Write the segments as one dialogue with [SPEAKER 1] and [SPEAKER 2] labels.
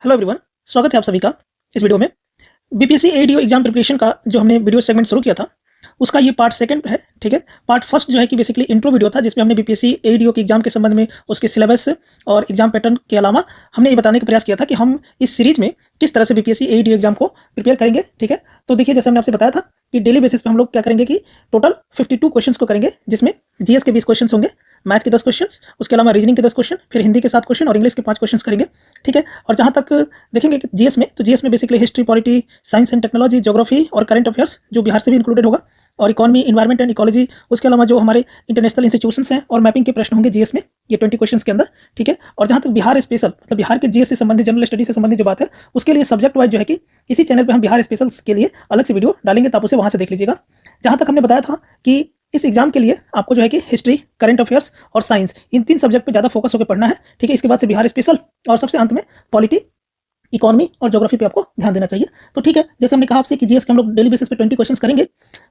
[SPEAKER 1] Hello everyone, स्वागत है आप सभी का इस वीडियो में। बीपीएससी एडीओ एग्जाम प्रिपरेशन का जो हमने वीडियो सेगमेंट शुरू किया था, उसका ये पार्ट सेकंड है। ठीक है, पार्ट फर्स्ट जो है कि बेसिकली इंट्रो वीडियो था, जिसमें हमने बीपीएससी एडीओ के एग्जाम के संबंध में उसके सिलेबस और एग्जाम पैटर्न के अलावा हमने ये बताने का प्रयास किया था कि हम इस सीरीज में किस तरह से बीपीएससी एडीओ एग्जाम को प्रिपेयर करेंगे। ठीक है, तो देखिए, जैसे हमने आपसे बताया था कि डेली बेसिस पे हम लोग क्या करेंगे कि टोटल 52 क्वेश्चंस को करेंगे, जिसमें जीएस के 20 क्वेश्चन होंगे, मैथ के 10 क्वेश्चन, उसके अलावा रीजनिंग के 10 क्वेश्चन, फिर हिंदी के 7 क्वेश्चन और इंग्लिश के 5 क्वेश्चन करेंगे। ठीक है, और जहाँ तक देखेंगे कि जीएस में, तो जीएस में basically history, polity, science and technology, geography और करंट अफेयर्स जो बिहार से भी इंक्लूडेड होगा, और इकोनॉमी, इन्वायरमेंट एंड इकोलॉजी, उसके अलावा जो हमारे इंटरनेशनल इंस्टीट्यूशंस हैं और मैपिंग के प्रश्न होंगे जीएस में, ये 20 क्वेश्चन के अंदर। ठीक है, और जहाँ तक बिहार स्पेशल, मतलब बिहार के जीएस से संबंधित, जनरल स्टडी से संबंधित जो बात है, उसके लिए सब्जेक्ट वाइज जो है कि इसी चैनल पर हम बिहार स्पेशल्स के लिए अलग से वीडियो डालेंगे, तो आप उसे वहाँ से देख लीजिएगा। जहाँ तक हमने बताया था कि इस एग्जाम के लिए आपको जो है कि हिस्ट्री, करंट अफेयर्स और साइंस, इन 3 सब्जेक्ट पे ज़्यादा फोकस होकर पढ़ना है। ठीक है, इसके बाद से बिहार स्पेशल और सबसे अंत में पॉलिटी, इकोनॉमी और ज्योग्राफी पे आपको ध्यान देना चाहिए। तो ठीक है, जैसे हमने कहा आपसे कि जीएस के हम लोग डेली बेसिस पे 20 क्वेश्चन करेंगे,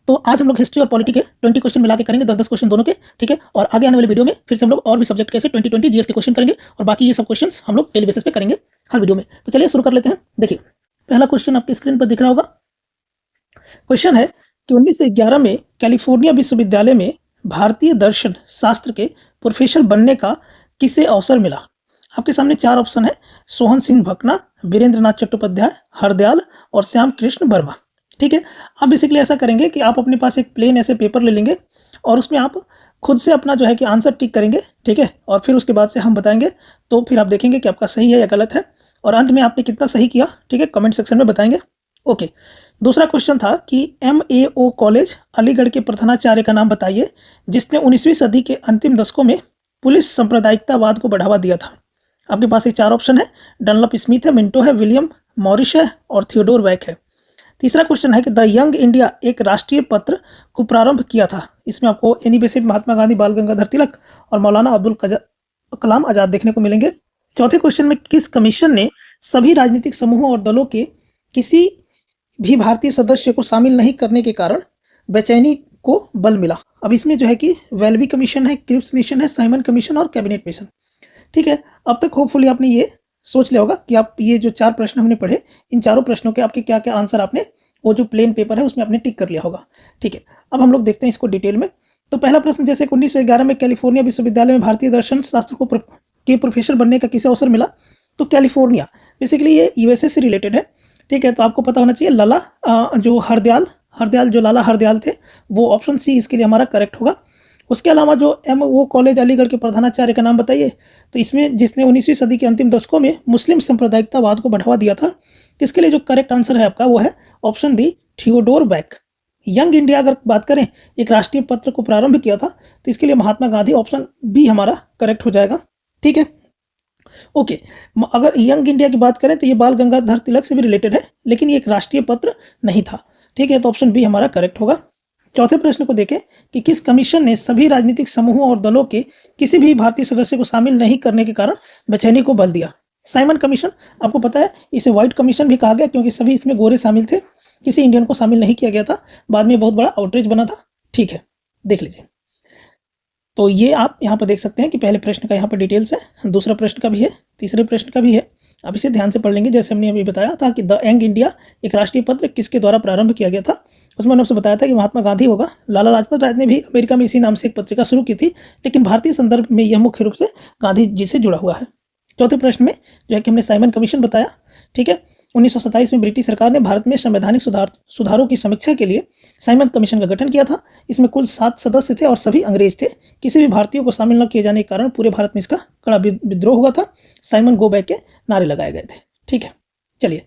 [SPEAKER 1] तो आज हम लोग हिस्ट्री और पॉलिटी के 20 क्वेश्चन मिला के करेंगे, 10-10 क्वेश्चन दोनों के। ठीक है, और आगे आने वाले वीडियो में फिर से हम लोग और भी सब्जेक्ट के 20-20 जीएस के क्वेश्चन करेंगे, और बाकी ये सब क्वेश्चन हम लोग डेली बेसिस पे करेंगे हर वीडियो में। तो चलिए शुरू कर लेते हैं। देखिए, पहला क्वेश्चन आपकी स्क्रीन पर दिख रहा होगा। क्वेश्चन है कि 1911 में कैलिफोर्निया विश्वविद्यालय में भारतीय दर्शन शास्त्र के प्रोफेसर बनने का किसे अवसर मिला? आपके सामने 4 ऑप्शन है: सोहन सिंह भकना, वीरेंद्रनाथ चट्टोपाध्याय, हरदयाल और श्याम कृष्ण वर्मा। ठीक है, आप बेसिकली ऐसा करेंगे कि आप अपने पास एक प्लेन ऐसे पेपर ले लेंगे और उसमें आप खुद से अपना जो है कि आंसर टिक करेंगे। ठीक है, और फिर उसके बाद से हम बताएंगे, तो फिर आप देखेंगे कि आपका सही है या गलत है, और अंत में आपने कितना सही किया, ठीक है, कमेंट सेक्शन में बताएंगे। ओके, दूसरा क्वेश्चन था कि MAO कॉलेज अलीगढ़ के प्रधानाचार्य का नाम बताइए जिसने 19वीं सदी के अंतिम दशकों में पुलिस सांप्रदायिकतावाद को बढ़ावा दिया था। आपके पास ये 4 ऑप्शन है: डनलप स्मिथ है, मिंटो है, विलियम मॉरिस है और थियोडोर वैक है। तीसरा क्वेश्चन है कि द यंग इंडिया एक राष्ट्रीय पत्र को प्रारंभ किया था। इसमें आपको एनी बेसिड, महात्मा गांधी, बाल गंगाधर तिलक और मौलाना अब्दुल कलाम आजाद देखने को मिलेंगे। चौथे क्वेश्चन में किस कमीशन ने सभी राजनीतिक समूहों और दलों के किसी भी भारतीय सदस्य को शामिल नहीं करने के कारण बेचैनी को बल मिला? अब इसमें जो है कि वेल्बी कमीशन है, क्रिप्स मिशन है, साइमन कमीशन और कैबिनेट मिशन। ठीक है, अब तक होपफुली आपने ये सोच लिया होगा कि आप ये जो 4 प्रश्न हमने पढ़े, इन चारों प्रश्नों के आपके क्या क्या आंसर आपने वो जो प्लेन पेपर है उसमें आपने टिक कर लिया होगा। ठीक है, अब हम लोग देखते हैं इसको डिटेल में। तो पहला प्रश्न, जैसे 1911 में कैलिफोर्निया विश्वविद्यालय में भारतीय दर्शन शास्त्र के प्रोफेसर बनने का किसे अवसर मिला? तो कैलिफोर्निया बेसिकली ये यूएसए से रिलेटेड है। ठीक है, तो आपको पता होना चाहिए लाला जो हरदयाल जो लाला हरदयाल थे, वो ऑप्शन सी इसके लिए हमारा करेक्ट होगा। उसके अलावा जो MO कॉलेज अलीगढ़ के प्रधानाचार्य का नाम बताइए, तो इसमें जिसने 19वीं सदी के अंतिम दशकों में मुस्लिम सांप्रदायिकतावाद को बढ़ावा दिया था, तो इसके लिए जो करेक्ट आंसर है आपका वो है option D, Theodore Wack. Young India अगर बात करें, एक राष्ट्रीय पत्र को प्रारंभ किया था, तो इसके लिए महात्मा गांधी, ऑप्शन बी हमारा करेक्ट हो जाएगा। ठीक है, ओके, अगर यंग इंडिया की बात करें तो ये बाल गंगाधर तिलक से भी रिलेटेड है, लेकिन ये एक राष्ट्रीय पत्र नहीं था। ठीक है, तो ऑप्शन बी हमारा करेक्ट होगा। चौथे प्रश्न को देखें कि किस कमीशन ने सभी राजनीतिक समूहों और दलों के किसी भी भारतीय सदस्य को शामिल नहीं करने के कारण बेचैनी को बल दिया? साइमन कमीशन, आपको पता है इसे व्हाइट कमीशन भी कहा गया क्योंकि सभी इसमें गोरे शामिल थे, किसी इंडियन को शामिल नहीं किया गया था। बाद में बहुत बड़ा आउटरीच बना था। ठीक है, देख लीजिए। तो ये आप यहाँ पर देख सकते हैं कि पहले प्रश्न का यहाँ पर डिटेल्स है, दूसरा प्रश्न का भी है, तीसरे प्रश्न का भी है। अब इसे ध्यान से पढ़ लेंगे। जैसे हमने अभी बताया था कि द यंग इंडिया एक राष्ट्रीय पत्र किसके द्वारा प्रारंभ किया गया था, उसमें मैंने आपसे बताया था कि महात्मा गांधी होगा। लाला लाजपत राय ने भी अमेरिका में इसी नाम से एक पत्रिका शुरू की थी, लेकिन भारतीय संदर्भ में यह मुख्य रूप से गांधी जी से जुड़ा हुआ है। चौथे प्रश्न में जो है कि हमने साइमन कमीशन बताया। ठीक है, 1927 में ब्रिटिश सरकार ने भारत में संवैधानिक सुधारों की समीक्षा के लिए साइमन कमीशन का गठन किया था। इसमें कुल 7 सदस्य थे और सभी अंग्रेज थे। किसी भी भारतीयों को शामिल न किए जाने के कारण पूरे भारत में इसका कड़ा विद्रोह हुआ था। साइमन गो बैक के नारे लगाए गए थे। ठीक है, चलिए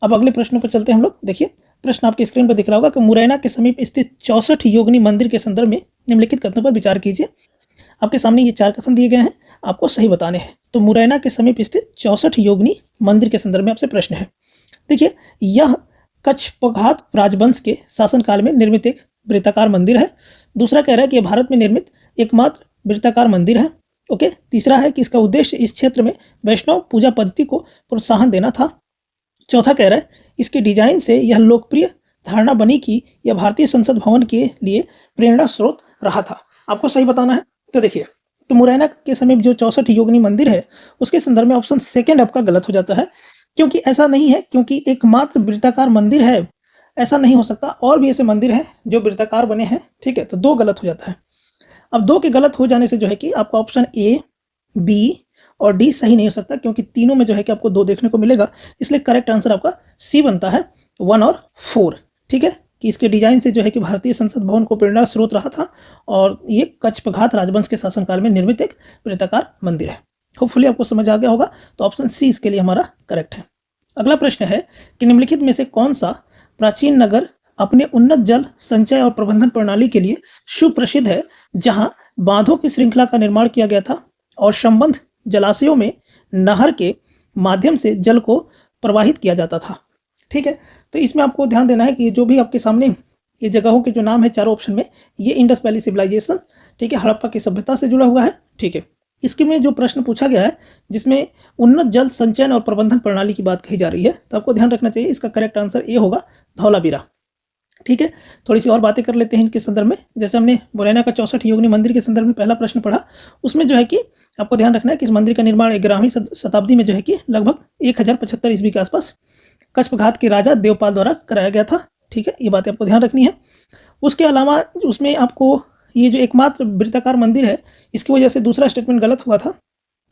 [SPEAKER 1] अब अगले प्रश्नों पर चलते हैं हम लोग। देखिए, प्रश्न आपकी स्क्रीन पर दिख रहा होगा कि मुरैना के समीप स्थित 64 योगिनी मंदिर के संदर्भ में निम्नलिखित कथनों पर विचार कीजिए। आपके सामने ये 4 कथन दिए गए हैं, आपको सही बताने हैं। तो मुरैना के समीप स्थित 64 योगिनी मंदिर के संदर्भ में आपसे प्रश्न है। देखिए, यह कच्छपघात राजवंश के शासनकाल में निर्मित एक वृत्ताकार मंदिर है। दूसरा कह रहा है कि यह भारत में निर्मित एकमात्र वृत्ताकार मंदिर है। ओके, तीसरा है कि इसका उद्देश्य इस क्षेत्र में वैष्णव पूजा पद्धति को प्रोत्साहन देना था। चौथा कह रहा है इसके डिजाइन से यह लोकप्रिय धारणा बनी कि यह भारतीय संसद भवन के लिए प्रेरणा स्रोत रहा था। आपको सही बताना है। तो देखिए, तो मुरैना के समीप जो 64 योगिनी मंदिर है, उसके संदर्भ में ऑप्शन सेकंड आपका गलत हो जाता है। क्योंकि ऐसा नहीं है, क्योंकि एकमात्र वृत्ताकार मंदिर है, ऐसा नहीं हो सकता। और भी ऐसे मंदिर हैं जो वृत्ताकार बने हैं, ठीक है। तो 2 गलत हो जाता है। अब 2 के गलत हो जाने से जो है कि आपका ऑप्शन ए, बी और डी सही नहीं हो सकता, क्योंकि तीनों में जो है कि आपको 2 देखने को मिलेगा। इसलिए करेक्ट आंसर आपका सी बनता है, 1 और 4, ठीक है। कि इसके डिजाइन से जो है कि भारतीय संसद भवन को प्रेरणा स्रोत रहा था और ये कच्छपघात राजवंश के शासनकाल में निर्मित एक वृत्ताकार मंदिर है। होपफुली आपको समझ आ गया होगा। तो ऑप्शन सी इसके लिए हमारा करेक्ट है। अगला प्रश्न है कि निम्नलिखित में से कौन सा प्राचीन नगर अपने उन्नत जल संचय और प्रबंधन प्रणाली के लिए सुप्रसिद्ध है, जहां बांधों की श्रृंखला का निर्माण किया गया था और संबद्ध जलाशयों में नहर के माध्यम से जल को प्रवाहित किया जाता था, ठीक है। तो इसमें आपको ध्यान देना है कि जो भी आपके सामने ये जगहों के जो नाम है चारों ऑप्शन में, ये इंडस वैली सिविलाइजेशन, ठीक है, हड़प्पा की सभ्यता से जुड़ा हुआ है, ठीक है। इसके में जो प्रश्न पूछा गया है जिसमें उन्नत जल संचयन और प्रबंधन प्रणाली की बात कही जा रही है, तो आपको ध्यान रखना चाहिए इसका करेक्ट आंसर ए होगा, धौलावीरा, ठीक है। थोड़ी सी और बातें कर लेते हैं इनके संदर्भ में। जैसे हमने मुरैना का 64 योगिनी मंदिर के संदर्भ में पहला प्रश्न पढ़ा, उसमें जो है कि आपको ध्यान रखना है कि इस मंदिर का निर्माण 11वीं शताब्दी में जो है कि लगभग 1075 ईस्वी के आसपास कच्छपघात के राजा देवपाल द्वारा कराया गया था, ठीक है। ये बातें आपको ध्यान रखनी है। उसके अलावा उसमें आपको ये जो एकमात्र वृत्ताकार मंदिर है, इसकी वजह से दूसरा स्टेटमेंट गलत हुआ था,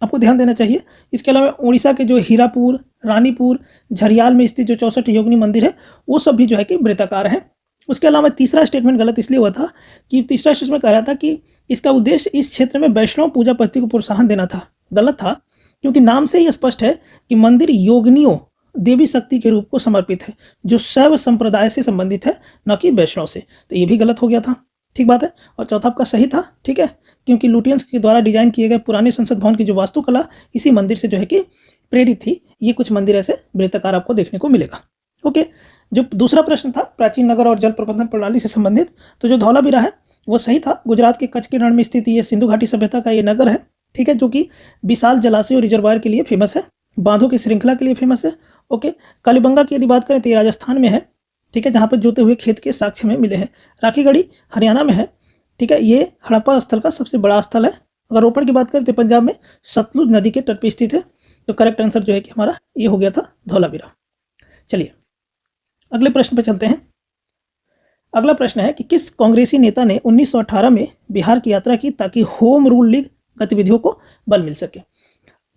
[SPEAKER 1] आपको ध्यान देना चाहिए। इसके अलावा उड़ीसा के जो हीरापुर, रानीपुर, झरियाल में स्थित जो 64 योगिनी मंदिर है, वो सब भी जो है कि वृत्ताकार है। उसके अलावा तीसरा स्टेटमेंट गलत इसलिए हुआ था कि तीसरा स्टेटमेंट कह रहा था कि इसका उद्देश्य इस क्षेत्र में वैष्णव पूजा पद्धति को प्रोत्साहन देना था। गलत था, क्योंकि नाम से ही स्पष्ट है कि मंदिर योगिनियों, देवी शक्ति के रूप को समर्पित है, जो शैव संप्रदाय से संबंधित है, न कि वैष्णव से। तो ये भी गलत हो गया था, ठीक बात है। और चौथा आपका सही था, ठीक है, क्योंकि लुटियंस के द्वारा डिजाइन किए गए पुराने संसद भवन की जो वास्तुकला इसी मंदिर से जो है कि प्रेरित थी। ये कुछ मंदिर ऐसे वृत्ताकार आपको देखने को मिलेगा, ओके। जो दूसरा प्रश्न था प्राचीन नगर और जल प्रबंधन प्रणाली से संबंधित, तो जो धौलावीरा है वो सही था। गुजरात के कच्छ के रण में स्थित ये सिंधु घाटी सभ्यता का ये नगर है, ठीक है, जो कि विशाल जलाशय और रिजर्वायर के लिए फेमस है, बांधों की श्रृंखला के लिए फेमस है, ओके। कालीबंगा की यदि बात करें तो ये राजस्थान में है, ठीक है, जहाँ पर जोते हुए खेत के साक्ष्य में मिले हैं। राखीगढ़ी हरियाणा में है, ठीक है, ये हड़प्पा स्थल का सबसे बड़ा स्थल है। अगर रोपड़ की बात करें तो पंजाब में सतलुज नदी के तट पर स्थित है। तो करेक्ट आंसर जो है कि हमारा ये हो गया था, धौलावीरा। चलिए अगले प्रश्न पर चलते हैं। अगला प्रश्न है कि किस कांग्रेसी नेता ने 1918 में बिहार की यात्रा की ताकि होम रूल लीग गतिविधियों को बल मिल सके।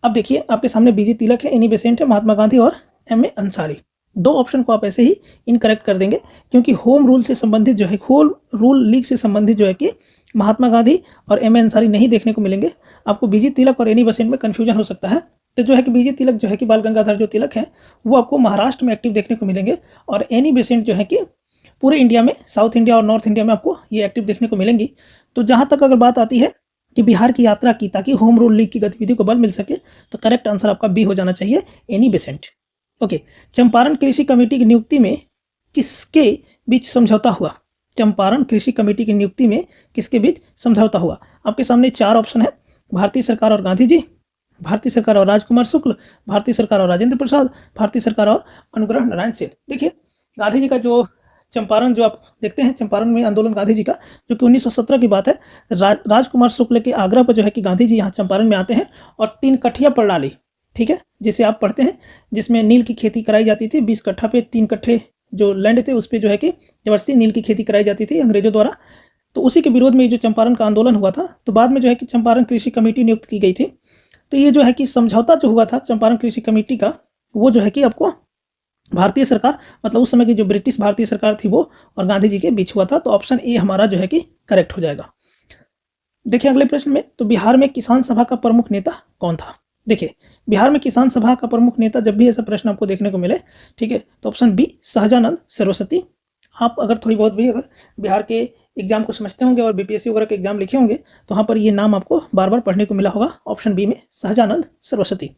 [SPEAKER 1] अब देखिए आपके सामने बीजी तिलक है, एनी बेसेंट है, महात्मा गांधी और एम.ए. अंसारी। 2 ऑप्शन को आप ऐसे ही इनकरेक्ट कर देंगे, क्योंकि होम रूल से संबंधित जो है, होम रूल लीग से संबंधित जो है कि महात्मा गांधी और एम.ए. अंसारी नहीं देखने को मिलेंगे। आपको बीजी तिलक और एनी बेसेंट में कन्फ्यूजन हो सकता है। तो जो है कि बीजी तिलक जो है कि बाल गंगाधर जो तिलक है वो आपको महाराष्ट्र में एक्टिव देखने को मिलेंगे, और एनी बेसेंट जो है कि पूरे इंडिया में, साउथ इंडिया और नॉर्थ इंडिया में आपको ये एक्टिव देखने को मिलेंगी। तो जहाँ तक अगर बात आती है कि बिहार की यात्रा की ताकि होम रूल लीग की गतिविधि को बल मिल सके, तो करेक्ट आंसर आपका बी हो जाना चाहिए, एनी बेसेंट, ओके। चंपारण कृषि कमेटी की नियुक्ति में किसके बीच समझौता हुआ? चंपारण कृषि कमेटी की नियुक्ति में किसके बीच समझौता हुआ? आपके सामने 4 ऑप्शन है, भारतीय सरकार और गांधी जी, भारतीय सरकार और राजकुमार शुक्ल, भारतीय सरकार और राजेंद्र प्रसाद, भारतीय सरकार और अनुग्रह नारायण सेन। देखिए गांधी जी का जो चंपारण जो आप देखते हैं, चंपारण में आंदोलन गांधी जी का, जो कि 1917 की बात है। राजकुमार शुक्ल के आग्रह पर जो है कि गांधी जी यहाँ चंपारण में आते हैं और 3 कठिया प्रणाली, ठीक है, जिसे आप पढ़ते हैं, जिसमें नील की खेती कराई जाती थी। 20 कट्ठा पे 3 कट्ठे जो लैंड थे उस पर जो है कि जबरदस्ती नील की खेती कराई जाती थी अंग्रेजों द्वारा। तो उसी के विरोध में जो चंपारण का आंदोलन हुआ था, तो बाद में जो है कि चंपारण कृषि कमेटी नियुक्त की गई थी। तो ये जो है कि समझौता जो हुआ था चंपारण कृषि कमेटी का, वो जो है कि आपको भारतीय सरकार, मतलब उस समय की जो ब्रिटिश भारतीय सरकार थी वो, और गांधी जी के बीच हुआ था। तो ऑप्शन ए हमारा जो है कि करेक्ट हो जाएगा। देखिए अगले प्रश्न में, तो बिहार में किसान सभा का प्रमुख नेता कौन था? देखिए बिहार में किसान सभा का प्रमुख नेता, जब भी ऐसा प्रश्न आपको देखने को मिले, ठीक है, तो ऑप्शन बी सहजानंद सरस्वती। आप अगर थोड़ी बहुत भी अगर बिहार के एग्जाम को समझते होंगे और बीपीएससी वगैरह के एग्जाम लिखे होंगे, तो वहाँ पर ये नाम आपको बार बार पढ़ने को मिला होगा, ऑप्शन बी में सहजानंद सरस्वती।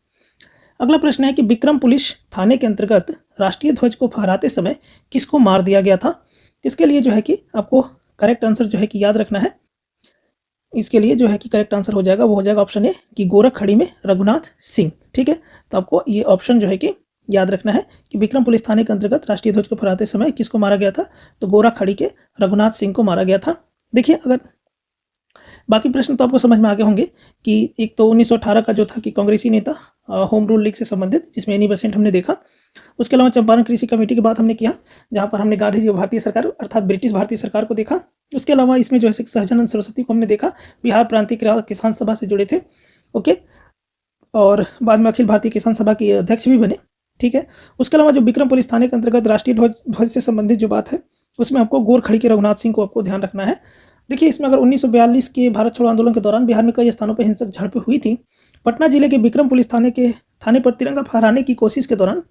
[SPEAKER 1] अगला प्रश्न है कि विक्रम पुलिस थाने के अंतर्गत राष्ट्रीय ध्वज को फहराते समय किसको मार दिया गया था? इसके लिए जो है कि आपको करेक्ट आंसर जो है कि याद रखना है। इसके लिए जो है कि करेक्ट आंसर हो जाएगा, वो हो जाएगा ऑप्शन ए कि गोरखखड़ी में रघुनाथ सिंह, ठीक है। तो आपको ये ऑप्शन जो है कि याद रखना है कि विक्रम पुलिस थाने के अंतर्गत राष्ट्रीय ध्वज को फहराते समय किसको मारा गया था? तो गोरखखड़ी के रघुनाथ सिंह को मारा गया था। देखिए अगर बाकी प्रश्न तो आपको समझ में आ गए होंगे कि एक तो 1918 का जो था कि कांग्रेसी नेता होम रूल लीग से संबंधित, जिसमें एनी बेसेंट हमने देखा। उसके अलावा चंपारण कृषि कमेटी की बात हमने किया, जहाँ पर हमने गांधी जी भारतीय सरकार अर्थात ब्रिटिश भारतीय सरकार को देखा। उसके अलावा इसमें जो है सहजानंद सरस्वती को हमने देखा, बिहार प्रांतीय किसान सभा से जुड़े थे। ओके, और बाद में अखिल भारतीय किसान सभा के अध्यक्ष भी बने। ठीक है, उसके अलावा जो विक्रम पुलिस थाने के अंतर्गत राष्ट्रीय ध्वज से संबंधित जो बात है, उसमें आपको गोरखड़ी के रघुनाथ सिंह को आपको ध्यान रखना है। देखिए, इसमें अगर 1942 के भारत छोड़ो आंदोलन के दौरान बिहार में कई स्थानों पर हिंसक झड़पें हुई थी। पटना जिले के विक्रम पुलिस थाने पर तिरंगा फहराने की कोशिश के दौरान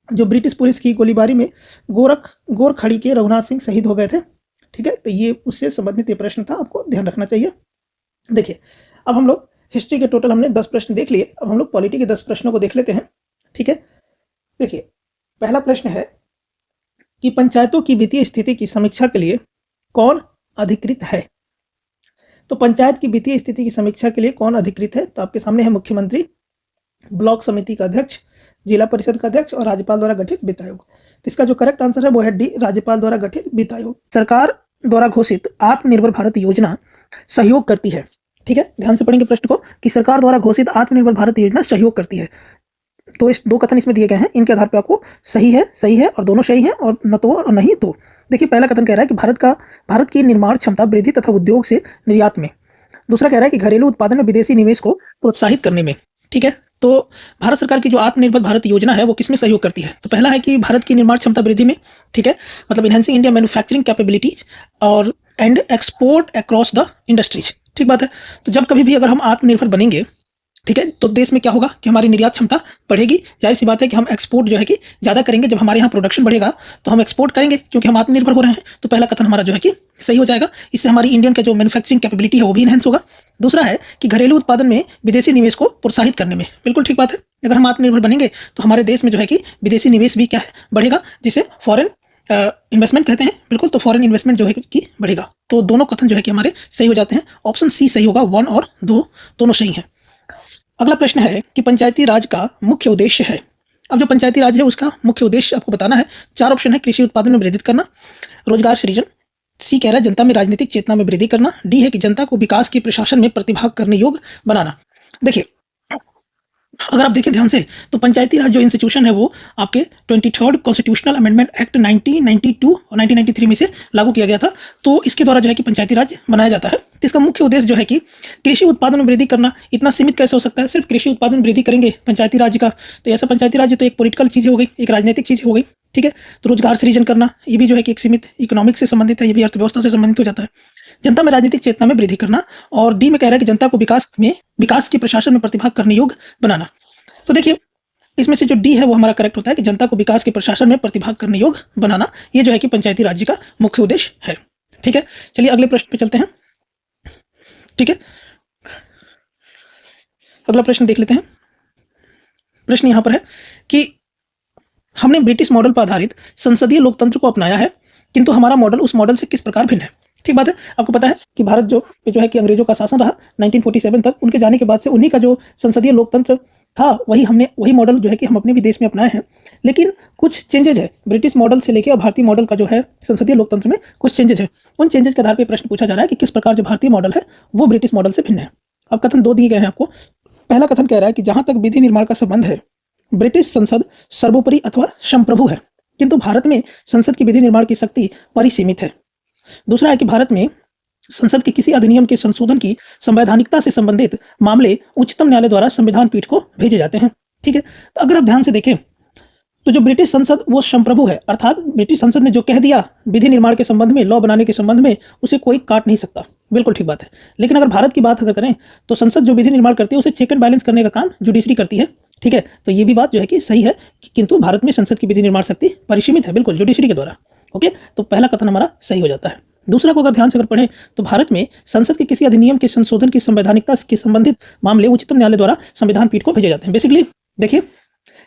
[SPEAKER 1] जो ब्रिटिश पुलिस की गोलीबारी में गोरखड़ी के रघुनाथ सिंह शहीद हो गए थे। ठीक है, तो ये उससे संबंधित ये प्रश्न था, आपको ध्यान रखना चाहिए। देखिए, अब हम लोग हिस्ट्री के टोटल हमने 10 प्रश्न देख लिए, अब हम लोग पॉलिटी के 10 प्रश्नों को देख लेते हैं। ठीक है, देखिए, पहला प्रश्न है कि पंचायतों की वित्तीय स्थिति की समीक्षा के लिए कौन अधिकृत है? तो पंचायत की वित्तीय स्थिति की समीक्षा के लिए कौन अधिकृत है? तो आपके सामने है मुख्यमंत्री, ब्लॉक समिति का अध्यक्ष, जिला परिषद का अध्यक्ष और राज्यपाल द्वारा गठित वित्त आयोग। तो इसका जो करेक्ट आंसर है वो है डी, राज्यपाल द्वारा गठित वित्त आयोग। सरकार द्वारा घोषित आत्मनिर्भर भारत योजना सहयोग करती है। ठीक है, ध्यान से पढ़ेंगे प्रश्न को कि सरकार द्वारा घोषित आत्मनिर्भर भारत योजना सहयोग करती है। तो इस दो कथन इसमें दिए गए हैं, इनके आधार पर आपको सही है और दोनों सही है और न तो और नहीं तो। देखिए, पहला कथन कह रहा है कि भारत की निर्माण क्षमता वृद्धि तथा उद्योग से निर्यात में। दूसरा कह रहा है कि घरेलू उत्पादन में विदेशी निवेश को प्रोत्साहित करने में। ठीक है, तो भारत सरकार की जो आत्मनिर्भर भारत योजना है वो किसमें सहयोग करती है? तो पहला है कि भारत की निर्माण क्षमता वृद्धि में। ठीक है, मतलब इनहेंसिंग इंडिया मैन्युफैक्चरिंग कैपेबिलिटीज और and export across the industries. ठीक बात है, तो जब कभी भी अगर हम आत्मनिर्भर बनेंगे, ठीक है, तो देश में क्या होगा कि हमारी निर्यात क्षमता बढ़ेगी। जाहिर सी बात है कि हम एक्सपोर्ट जो है कि ज़्यादा करेंगे। जब हमारे यहाँ प्रोडक्शन बढ़ेगा तो हम एक्सपोर्ट करेंगे, क्योंकि हम आत्मनिर्भर हो रहे हैं। तो पहला कथन हमारा जो है कि सही हो जाएगा। इससे हमारी इंडियन का जो मैन्युफैक्चरिंग कैपेबिलिटी है वो भी इनहेंस होगा। दूसरा है कि घरेलू उत्पादन में विदेशी निवेश को प्रोत्साहित करने में। बिल्कुल ठीक बात है, अगर हम आत्मनिर्भर बनेंगे तो हमारे देश में जो है कि विदेशी निवेश भी क्या है, बढ़ेगा, जिसे फॉरेन इन्वेस्टमेंट कहते हैं। बिल्कुल, तो फॉरेन इन्वेस्टमेंट जो है कि बढ़ेगा। तो दोनों कथन जो है कि हमारे सही हो जाते हैं। ऑप्शन सी सही होगा, 1 और 2 दोनों सही हैं। अगला प्रश्न है कि पंचायती राज का मुख्य उद्देश्य है। अब जो पंचायती राज है उसका मुख्य उद्देश्य आपको बताना है। 4 ऑप्शन है, कृषि उत्पादन में वृद्धि करना, रोजगार सृजन, सी कह रहा है जनता में राजनीतिक चेतना में वृद्धि करना, डी है कि जनता को विकास के प्रशासन में प्रतिभाग करने योग्य बनाना। देखिए, अगर आप देखें ध्यान से तो पंचायती राज जो इंस्टीट्यूशन है वो आपके 23rd कॉन्स्टिट्यूशनल अमेंडमेंट एक्ट 1992 और 1993 में से लागू किया गया था। तो इसके द्वारा जो है कि पंचायती राज बनाया जाता है। तो इसका मुख्य उद्देश्य जो है कि कृषि उत्पादन में वृद्धि करना। इतना सीमित कैसे हो सकता है? सिर्फ कृषि उत्पादन में वृद्धि करेंगे पंचायती राज का, तो ऐसा पंचायती राज तो एक पॉलिटिकल चीज़ हो गई, एक राजनीतिक चीज़ हो गई। ठीक है, तो रोजगार सृजन करना ये भी जो है कि एक सीमित इकोनॉमिक से संबंधित है, ये भी अर्थव्यवस्था से संबंधित हो जाता है। जनता में राजनीतिक चेतना में वृद्धि करना, और डी में कह रहा है कि जनता को विकास के प्रशासन में प्रतिभाग करने योग्य बनाना। तो देखिए, इसमें से जो डी है वो हमारा करेक्ट होता है कि जनता को विकास के प्रशासन में प्रतिभाग करने योग्य बनाना। ये जो है कि पंचायती राज का मुख्य उद्देश्य है। ठीक है, चलिए अगले प्रश्न पे चलते हैं। ठीक है, अगला प्रश्न देख लेते हैं। प्रश्न यहां पर है कि हमने ब्रिटिश मॉडल पर आधारित संसदीय लोकतंत्र को अपनाया है, किंतु हमारा मॉडल उस मॉडल से किस प्रकार भिन्न है? ठीक बात है, आपको पता है कि भारत जो है कि अंग्रेजों का शासन रहा 1947 तक। उनके जाने के बाद से उन्हीं का जो संसदीय लोकतंत्र था वही मॉडल जो है कि हम अपने भी देश में अपनाए हैं। लेकिन कुछ चेंजेज है ब्रिटिश मॉडल से लेकर, और भारतीय मॉडल का जो है संसदीय लोकतंत्र में कुछ चेंजेज है। उन चेंजेज के आधार पर प्रश्न पूछा जा रहा है कि किस प्रकार जो भारतीय मॉडल है वो ब्रिटिश मॉडल से भिन्न है। अब कथन 2 दिए गए हैं आपको। पहला कथन कह रहा है कि जहां तक विधि निर्माण का संबंध है, ब्रिटिश संसद सर्वोपरि अथवा संप्रभु है, किंतु भारत में संसद की विधि निर्माण की शक्ति परिसीमित है। दूसरा है कि भारत में संसद के किसी अधिनियम के संशोधन की संवैधानिकता से संबंधित मामले उच्चतम न्यायालय द्वारा संविधान पीठ को भेजे जाते हैं। ठीक है, तो अगर आप ध्यान से देखें तो जो ब्रिटिश संसद वो संप्रभु है, अर्थात ब्रिटिश संसद ने जो कह दिया विधि निर्माण के संबंध में, लॉ बनाने के संबंध में, उसे कोई काट नहीं सकता। बिल्कुल ठीक बात है। लेकिन अगर भारत की बात अगर करें तो संसद जो विधि निर्माण करती है उसे चेक एंड बैलेंस करने का काम जुडिशरी करती है। ठीक है, तो ये भी बात जो है कि सही है, किंतु भारत में संसद की विधि निर्माण शक्ति परिसीमित है, बिल्कुल जुडिशरी के द्वारा। ओके, तो पहला कथन हमारा सही हो जाता है। दूसरा को अगर ध्यान से अगर पढ़ें तो भारत में संसद के किसी अधिनियम के संशोधन की संवैधानिकता के संबंधित मामले उच्चतम न्यायालय द्वारा संविधान पीठ को भेजे जाते हैं। बेसिकली देखिए,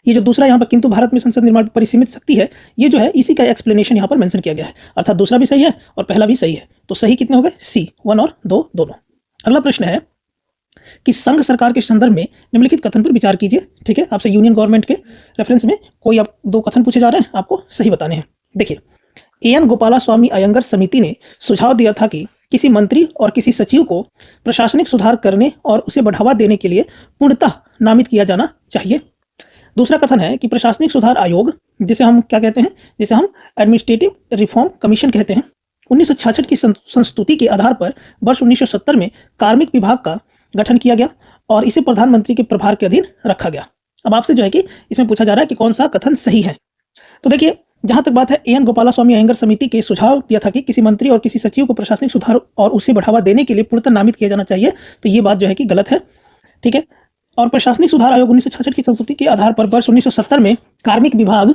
[SPEAKER 1] ये जो दूसरा यहाँ पर किंतु भारत में संसद निर्माण परिसीमित शक्ति है, ये जो है इसी का एक्सप्लेनेशन यहाँ पर मेंशन किया गया है। अर्थात दूसरा भी सही है और पहला भी सही है। तो सही कितने हो गए? सी, 1 और 2 दोनों। अगला प्रश्न है कि संघ सरकार के संदर्भ में निम्नलिखित कथन पर विचार कीजिए। ठीक है, आपसे यूनियन गवर्नमेंट के रेफरेंस में कोई 2 कथन पूछे जा रहे हैं, आपको सही बताने हैं। देखिए, एन गोपाला स्वामी अयंगर समिति ने सुझाव दिया था कि किसी मंत्री और किसी सचिव को प्रशासनिक सुधार करने और उसे बढ़ावा देने के लिए पूर्णतः नामित किया जाना चाहिए। दूसरा कथन है कि प्रशासनिक सुधार आयोग, जिसे हम क्या कहते हैं, जिसे हम एडमिनिस्ट्रेटिव रिफॉर्म कमीशन कहते हैं, 1966 की संस्तुति के आधार पर वर्ष 1970 में कार्मिक विभाग का गठन किया गया और इसे प्रधानमंत्री के प्रभार के अधीन रखा गया। अब आपसे जो है कि इसमें पूछा जा रहा है कि कौन सा कथन सही है। तो देखिए, जहां तक बात है एन गोपाला स्वामी अयंगर समिति के सुझाव दिया था कि किसी मंत्री और किसी सचिव को प्रशासनिक सुधार और उसे बढ़ावा देने के लिए पूर्णतः नामित किया जाना चाहिए, तो ये बात जो है कि गलत है। ठीक है। और प्रशासनिक सुधार आयोग 1966 की संस्तुति के आधार पर वर्ष 1970 में कार्मिक विभाग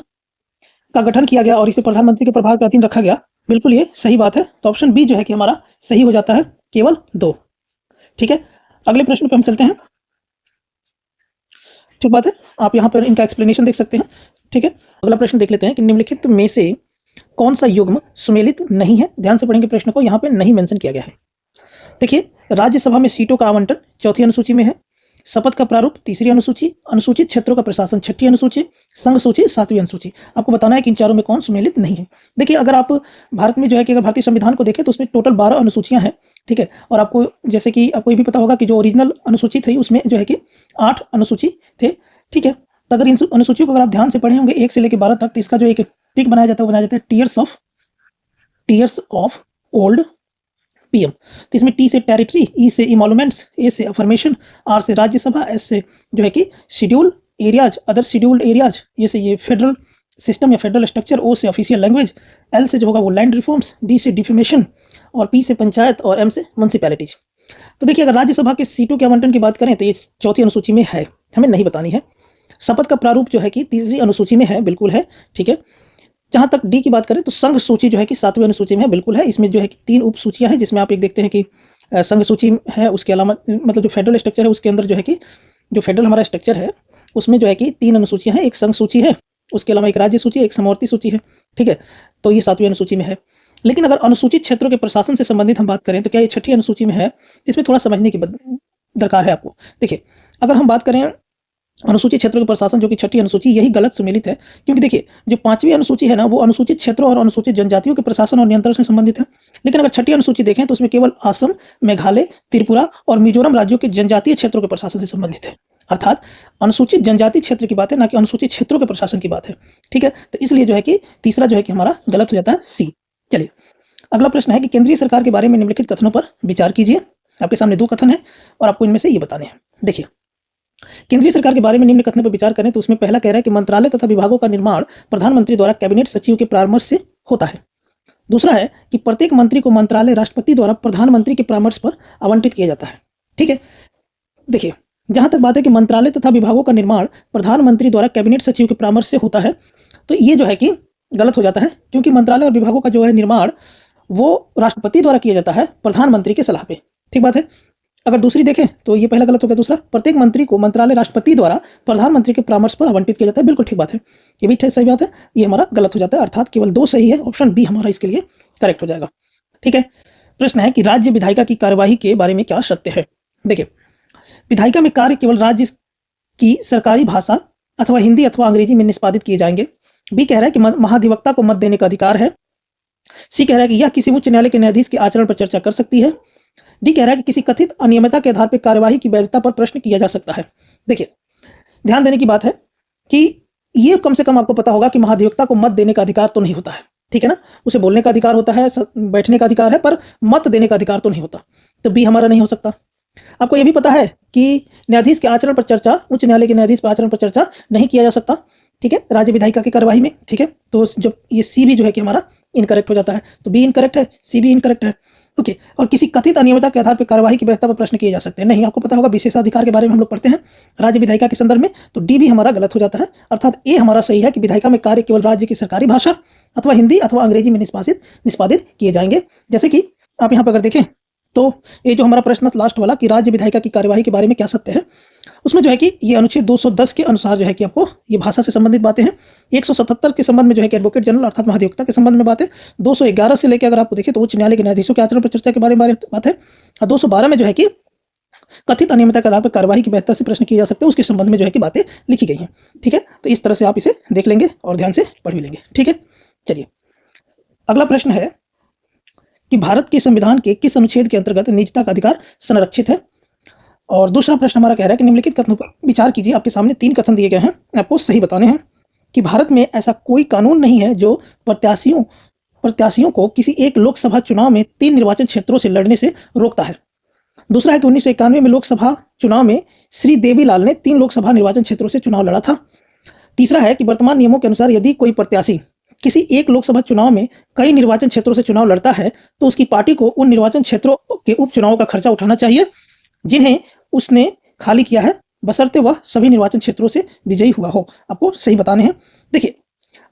[SPEAKER 1] का गठन किया गया और इसे प्रधानमंत्री के प्रभार के अधीन रखा गया, बिल्कुल ये सही बात है। तो ऑप्शन बी जो है कि हमारा सही हो जाता है, केवल 2। ठीक है। अगले प्रश्न पे हम चलते हैं। ठीक बात है, आप यहाँ पर इनका एक्सप्लेनेशन देख सकते हैं। ठीक है। अगला प्रश्न देख लेते हैं कि निम्नलिखित में से कौन सा युग्म सुमेलित नहीं है। ध्यान से पढ़ेंगे प्रश्न को, यहाँ पे नहीं मेंशन किया गया है। देखिए, राज्यसभा में सीटों का आवंटन चौथी अनुसूची में है, शपथ का प्रारूप तीसरी अनुसूची, अनुसूचित क्षेत्रों का प्रशासन छठी अनुसूची, संघ सूची सातवीं अनुसूची। आपको बताना है कि इन चारों में कौन सुमेलित नहीं है। देखिए, अगर आप भारत में जो है कि अगर भारतीय संविधान को देखें तो उसमें टोटल 12 अनुसूचियां हैं। ठीक है। और आपको जैसे कि आपको ये भी पता होगा कि जो ओरिजिनल अनुसूची थी उसमें जो है कि 8 अनुसूची थे। ठीक है। तो अगर इन अनुसूचियों को अगर आप ध्यान से पढ़े होंगे 1 से लेकर 12 तक, तो इसका जो एक टिक बनाया जाता है वो बनाया जाता है टीयर्स ऑफ ओल्ड पीएम। तो इसमें टी से टेरिटरी, ई से इमोलुमेंट्स, ए से अफर्मेशन, आर से राज्यसभा, एस से जो है कि schedule areas, other scheduled areas, ये से ये फेडरल सिस्टम या फेडरल स्ट्रक्चर, ओ से ऑफिशियल लैंग्वेज, एल से जो होगा वो लैंड रिफॉर्म्स, डी से डिफेमेशन और पी से पंचायत और एम से म्युनिसिपैलिटीज। तो देखिए, अगर राज्यसभा के सीटों के आवंटन की बात करें तो ये चौथी अनुसूची में है, हमें नहीं बतानी है। शपथ का प्रारूप जो है कि तीसरी अनुसूची में है, बिल्कुल है। ठीक है। जहां तक डी की बात करें तो संघ सूची जो है कि सातवीं अनुसूची में है, बिल्कुल है। इसमें जो है कि 3 उप सूचियां हैं, जिसमें आप एक देखते हैं कि संघ सूची है, उसके अलावा मतलब जो फेडरल स्ट्रक्चर है उसके अंदर जो है कि जो फेडरल हमारा स्ट्रक्चर है उसमें जो है कि 3 अनुसूचियां हैं, एक संघ सूची है, उसके अलावा एक राज्य सूची, एक समवर्ती सूची है। ठीक है। तो ये 7वीं अनुसूची में है। लेकिन अगर अनुसूचित क्षेत्रों के प्रशासन से संबंधित हम बात करें तो क्या ये छठी अनुसूची में है, इसमें थोड़ा समझने की दरकार है आपको। देखिए, अगर हम बात करें अनुसूचित क्षेत्रों के प्रशासन, जो कि छठी अनुसूची, यही गलत सुमेलित है। क्योंकि देखिए, जो 5वीं अनुसूची है ना, वो अनुसूचित क्षेत्रों और अनुसूचित जनजातियों के प्रशासन और नियंत्रण से संबंधित है। लेकिन अगर छठी अनुसूची देखें तो उसमें केवल असम, मेघालय, त्रिपुरा और मिजोरम राज्यों के जनजातीय क्षेत्रों के प्रशासन से संबंधित है। अर्थात अनुसूचित जनजाति क्षेत्र की बात है, ना कि अनुसूचित क्षेत्रों के प्रशासन की बात है। ठीक है। तो इसलिए जो है कि तीसरा जो है कि हमारा गलत हो जाता है, सी। चलिए, अगला प्रश्न है कि केंद्रीय सरकार के बारे में निम्नलिखित कथनों पर विचार कीजिए। आपके सामने 2 कथन है और आपको इनमें से ये बताने हैं। देखिए, केंद्रीय सरकार के बारे में निम्न कथनों पर विचार करें तो उसमें पहला कह रहा है कि मंत्रालय तथा विभागों का निर्माण प्रधानमंत्री द्वारा कैबिनेट सचिव के परामर्श से होता है। दूसरा है कि प्रत्येक मंत्री को मंत्रालय राष्ट्रपति द्वारा प्रधानमंत्री के परामर्श पर आवंटित किया जाता है। ठीक है। देखिए, जहां तक बात है कि मंत्रालय तथा विभागों का निर्माण प्रधानमंत्री द्वारा कैबिनेट सचिव के परामर्श से होता है, तो ये जो है कि गलत हो जाता है, क्योंकि मंत्रालय और विभागों का जो है निर्माण वो राष्ट्रपति द्वारा किया जाता है प्रधानमंत्री के सलाह पे। ठीक बात है। अगर दूसरी देखें तो ये पहला गलत हो गया। दूसरा, प्रत्येक मंत्री को मंत्रालय राष्ट्रपति द्वारा प्रधानमंत्री के परामर्श पर आवंटित किया जाता है, बिल्कुल ठीक बात है। ये भी सही बात है, ये हमारा गलत हो जाता है। अर्थात केवल 2 सही है, ऑप्शन बी हमारा इसके लिए करेक्ट हो जाएगा। ठीक है। प्रश्न है कि राज्य विधायिका की कार्यवाही के बारे में क्या सत्य है। देखिए, विधायिका में कार्य केवल राज्य की सरकारी भाषा अथवा हिंदी अथवा अंग्रेजी में निष्पादित किए जाएंगे। बी कह रहा है कि महाधिवक्ता को मत देने का अधिकार है। सी कह रहा है कि यह किसी उच्च न्यायालय के न्यायाधीश के आचरण पर चर्चा कर सकती है। डी कह रहा है कि किसी कथित अनियमितता के आधार पर कार्यवाही की वैधता पर प्रश्न किया जा सकता है। देखिए, ध्यान देने की बात है कि ये कम से कम आपको पता होगा कि महाधिवक्ता को मत देने का अधिकार तो नहीं होता है। ठीक है ना, उसे बोलने का अधिकार होता है, बैठने का अधिकार है, पर मत देने का अधिकार तो नहीं होता। तो बी हमारा नहीं हो सकता। आपको यह भी पता है कि न्यायाधीश के आचरण पर चर्चा, उच्च न्यायालय के न्यायाधीश पर आचरण पर चर्चा नहीं किया जा सकता। ठीक है, राज्य विधायिका की कार्यवाही में। ठीक है। तो जो ये सी भी जो है कि हमारा इनकरेक्ट हो जाता है, तो बी इनकरेक्ट है, सी भी इनकरेक्ट है। ओके। और किसी कथित अनियमितता के आधार पर कार्यवाही की वैधता पर प्रश्न किए जा सकते हैं। नहीं, आपको पता होगा विशेषाधिकार के बारे में हम लोग पढ़ते हैं राज्य विधायिका के संदर्भ में, तो डी भी हमारा गलत हो जाता है। अर्थात ए हमारा सही है कि विधायिका में कार्य केवल राज्य की सरकारी भाषा अथवा हिंदी अथवा अंग्रेजी में निष्पादित किए जाएंगे। जैसे कि आप यहाँ पर अगर देखें तो ये जो हमारा प्रश्न लास्ट वाला कि राज्य विधायिका की कार्यवाही के बारे में क्या सत्य है, उसमें जो है कि ये अनुच्छेद 210 के अनुसार जो है कि आपको ये भाषा से संबंधित बातें हैं। 177 के संबंध में जो है कि एडवोकेट जनरल अर्थात महाधिवक्ता के संबंध में बात है। 211 से लेकर अगर आपको देखें तो उच्च न्यायालय के न्यायाधीशों के आचरण पर चर्चा के बारे में बात है। और 212 में जो है कि कथित अनियमितता के आधार पर कार्यवाही की बेहतर से प्रश्न किए जा सकते हैं, उसके संबंध में जो है कि बातें लिखी गई हैं। ठीक है। तो इस तरह से आप इसे देख लेंगे और ध्यान से पढ़ भी लेंगे। ठीक है। चलिए, अगला प्रश्न है कि भारत के संविधान के किस अनुच्छेद के अंतर्गत निजता का अधिकार संरक्षित है। और दूसरा प्रश्न हमारा कह रहा है कि निम्नलिखित कथनों पर विचार कीजिए। आपके सामने 3 कथन दिए गए हैं, आपको सही बताने हैं कि भारत में ऐसा कोई कानून नहीं है जो प्रत्याशियों को किसी एक लोकसभा चुनाव में 3 निर्वाचन क्षेत्रों से लड़ने से रोकता है। दूसरा है कि 1991 में लोकसभा चुनाव में श्री देवीलाल ने 3 लोकसभा निर्वाचन क्षेत्रों से चुनाव लड़ा था। तीसरा है कि वर्तमान नियमों के अनुसार यदि कोई प्रत्याशी किसी एक लोकसभा चुनाव में कई निर्वाचन क्षेत्रों से चुनाव लड़ता है तो उसकी पार्टी को उन निर्वाचन क्षेत्रों के उपचुनावों का खर्चा उठाना चाहिए जिन्हें उसने खाली किया है, बशर्ते वह सभी निर्वाचन क्षेत्रों से विजयी हुआ हो। आपको सही बताने हैं। देखिए,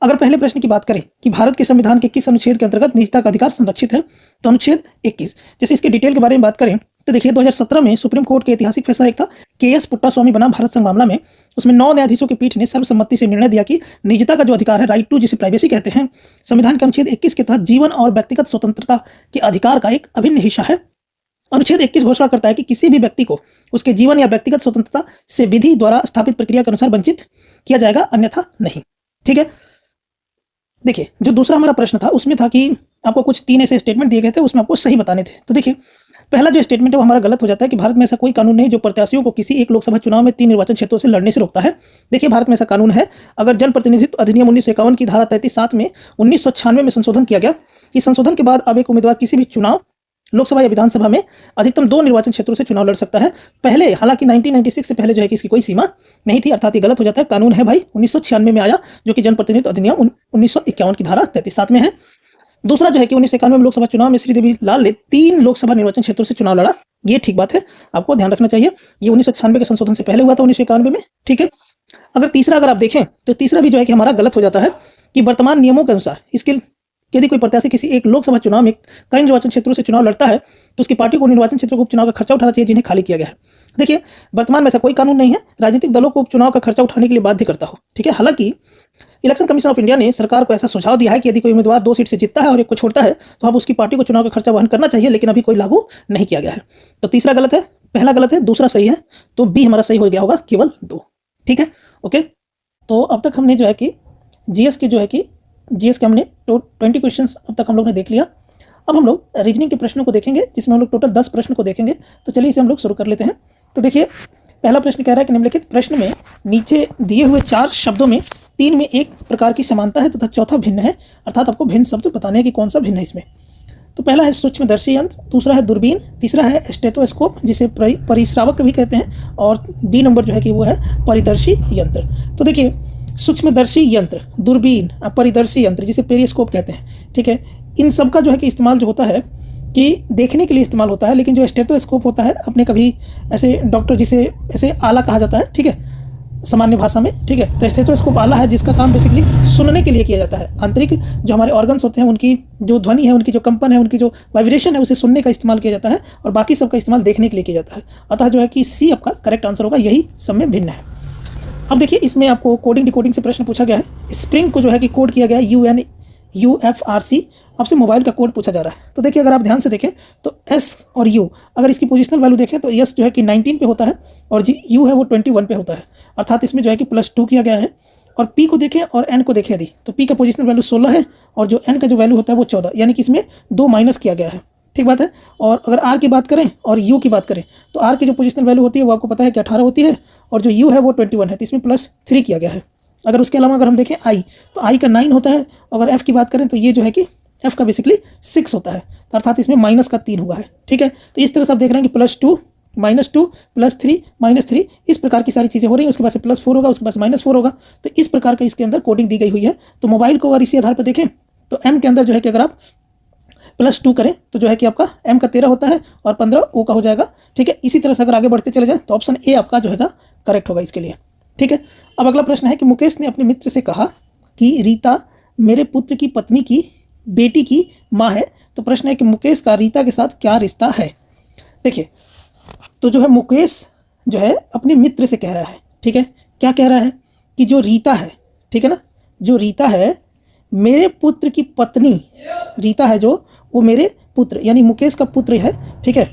[SPEAKER 1] अगर पहले प्रश्न की बात करें कि भारत के संविधान के किस अनुच्छेद के अंतर्गत निजता का अधिकार संरक्षित है, तो अनुच्छेद 21। जैसे इसके डिटेल के बारे में बात करें तो देखिए 2017 में सुप्रीम कोर्ट के ऐतिहासिक फैसला एक था के.एस. पुट्टास्वामी बना भारत संघ मामला में। उसमें 9 न्यायाधीशों की पीठ ने सर्वसम्मति से निर्णय दिया कि निजता का जो अधिकार है, राइट टू जिसे प्राइवेसी कहते हैं, संविधान के अनुच्छेद 21 के तहत जीवन और व्यक्तिगत स्वतंत्रता के अधिकार का एक अभिन्न हिस्सा है। अनुच्छेद 21 घोषणा करता है कि किसी भी व्यक्ति को उसके जीवन या व्यक्तिगत स्वतंत्रता से विधि द्वारा स्थापित प्रक्रिया के अनुसार वंचित किया जाएगा, अन्यथा नहीं। ठीक है। देखिए, जो दूसरा हमारा प्रश्न था उसमें था कि आपको कुछ 3 ऐसे स्टेटमेंट दिए गए थे, उसमें आपको सही बताने थे। तो देखिए, पहला जो स्टेटमेंट है वो हमारा गलत हो जाता है कि भारत में ऐसा कोई कानून नहीं जो प्रत्याशियों को किसी एक लोकसभा चुनाव में 3 निर्वाचन क्षेत्रों से लड़ने से रोकता है। देखिए, भारत में ऐसा कानून है। अगर जन प्रतिनिधित्व अधिनियम 1951 की धारा 33(7) में 1996 में संशोधन किया गया। इस संशोधन के बाद अब एक उम्मीदवार किसी भी चुनाव, लोकसभा या विधानसभा में अधिकतम 2 निर्वाचन क्षेत्रों से चुनाव लड़ सकता है। पहले हालांकि 1996 से पहले जो है कि इसकी कोई सीमा नहीं थी, अर्थात ये गलत हो जाता है। कानून है भाई 1996 में आया, जो कि जनप्रतिनिधित्व अधिनियम 1951 की धारा 33(7) में है। दूसरा जो है कि 1991 में लोकसभा चुनाव में श्री देवीलाल ने 3 लोकसभा निर्वाचन क्षेत्रों से चुनाव लड़ा। ये ठीक बात है, आपको ध्यान रखना चाहिए। ये 1996 के संशोधन से पहले हुआ था, 1991 में। ठीक है। अगर आप देखें तो तीसरा भी जो है कि हमारा गलत हो जाता है कि वर्तमान नियमों के अनुसार इसके यदि कोई प्रत्याशी किसी एक लोकसभा चुनाव में कई निर्वाचन क्षेत्रों से चुनाव लड़ता है तो उसकी पार्टी को निर्वाचन क्षेत्रों को उपचुनाव का खर्चा उठाना चाहिए जिन्हें खाली किया गया है। देखिए, वर्तमान में ऐसा कोई कानून नहीं है राजनीतिक दलों को उपचुनाव का खर्चा उठाने के लिए बाध्य करता हो। ठीक है। हालांकि इलेक्शन कमीशन ऑफ इंडिया ने सरकार को ऐसा सुझाव दिया है कि यदि कोई उम्मीदवार 2 सीट से जीतता है और एक को छोड़ता है तो अब उसकी पार्टी को चुनाव का खर्चा वहन करना चाहिए, लेकिन अभी कोई लागू नहीं किया गया है। तो तीसरा गलत है, पहला गलत है, दूसरा सही है, तो बी हमारा सही हो गया होगा, केवल 2। ठीक है। ओके। तो अब तक हमने जो है कि जीएस के हमने 20 क्वेश्चंस अब तक हम लोग ने देख लिया। अब हम लोग रीजनिंग के प्रश्नों को देखेंगे, जिसमें हम लोग टोटल 10 प्रश्न को देखेंगे। तो चलिए इसे हम लोग शुरू कर लेते हैं। तो देखिए, पहला प्रश्न कह रहा है कि निम्नलिखित प्रश्न में नीचे दिए हुए 4 शब्दों में 3 में एक प्रकार की समानता है तथा चौथा भिन्न है, अर्थात आपको भिन्न शब्द बताने हैं कि कौन सा भिन्न है इसमें। तो पहला है सूक्ष्मदर्शी यंत्र, दूसरा है दूरबीन, तीसरा है स्टेथोस्कोप जिसे परिश्रावक भी कहते हैं, और डी नंबर जो है कि वो है परिदर्शी यंत्र। तो देखिए, सूक्ष्मदर्शी यंत्र, दूरबीन, परिदर्शी यंत्र जिसे पेरिस्कोप कहते हैं। ठीक है। इन सब का जो है कि इस्तेमाल जो होता है कि देखने के लिए इस्तेमाल होता है, लेकिन जो स्टेथोस्कोप होता है, अपने कभी ऐसे डॉक्टर जिसे ऐसे आला कहा जाता है, ठीक है, सामान्य भाषा में। ठीक है। तो स्टेथोस्कोप आला है जिसका काम बेसिकली सुनने के लिए किया जाता है। आंतरिक जो हमारे ऑर्गन्स होते हैं उनकी जो ध्वनि है, उनकी जो कंपन है, उनकी जो वाइब्रेशन है, उसे सुनने का इस्तेमाल किया जाता है, और बाकी सबका इस्तेमाल देखने के लिए किया जाता है। अतः जो है कि सी आपका करेक्ट आंसर होगा, यही सब में भिन्न है। अब देखिए, इसमें आपको कोडिंग डिकोडिंग से प्रश्न पूछा गया है। स्प्रिंग को जो है कि कोड किया गया है UNUFRC। आपसे मोबाइल का कोड पूछा जा रहा है। तो देखिए, अगर आप ध्यान से देखें तो S और U, अगर इसकी पोजिशनल वैल्यू देखें तो S जो है कि 19 पे होता है और U है वो 21 पे होता है, अर्थात इसमें जो है कि +2 किया गया है। और P को देखें और N को देखें यदि, तो P का पोजिशनल वैल्यू 16 है और जो N का जो वैल्यू होता है वो 14, यानी कि इसमें 2 माइनस किया गया है। ठीक बात है। और अगर R की बात करें और U की बात करें तो R की जो पोजिशनल वैल्यू होती है वो आपको पता है कि 18 होती है, और जो U है वो 21 है, तो इसमें +3 किया गया है। अगर उसके अलावा अगर हम देखें I, तो I का 9 होता है। अगर F की बात करें तो ये जो है कि F का बेसिकली 6 होता है, तो अर्थात इसमें माइनस का 3 हुआ है। ठीक है। तो इस तरह से आप देख रहे हैं कि +2 -2 +3 -3 इस प्रकार की सारी चीज़ें हो रही हैं। उसके बाद से +4 होगा, उसके बाद से -4 होगा। तो इस प्रकार का इसके अंदर कोडिंग दी गई हुई है। तो मोबाइल को अगर इसी आधार पर देखें तो M के अंदर जो है कि अगर आप +2 करें तो जो है कि आपका M का 13 होता है और 15 O का हो जाएगा। ठीक है। इसी तरह से अगर आगे बढ़ते चले जाएं तो ऑप्शन ए आपका जो है करेक्ट होगा इसके लिए। ठीक है। अब अगला प्रश्न है कि मुकेश ने अपने मित्र से कहा कि रीता मेरे पुत्र की पत्नी की बेटी की माँ है। तो प्रश्न है कि मुकेश का रीता के साथ क्या रिश्ता है। देखिए, तो जो है मुकेश जो है अपने मित्र से कह रहा है। ठीक है। क्या कह रहा है कि जो रीता है, ठीक है ना, जो रीता है मेरे पुत्र की पत्नी, रीता है जो वो मेरे पुत्र यानी मुकेश का पुत्र है। ठीक है।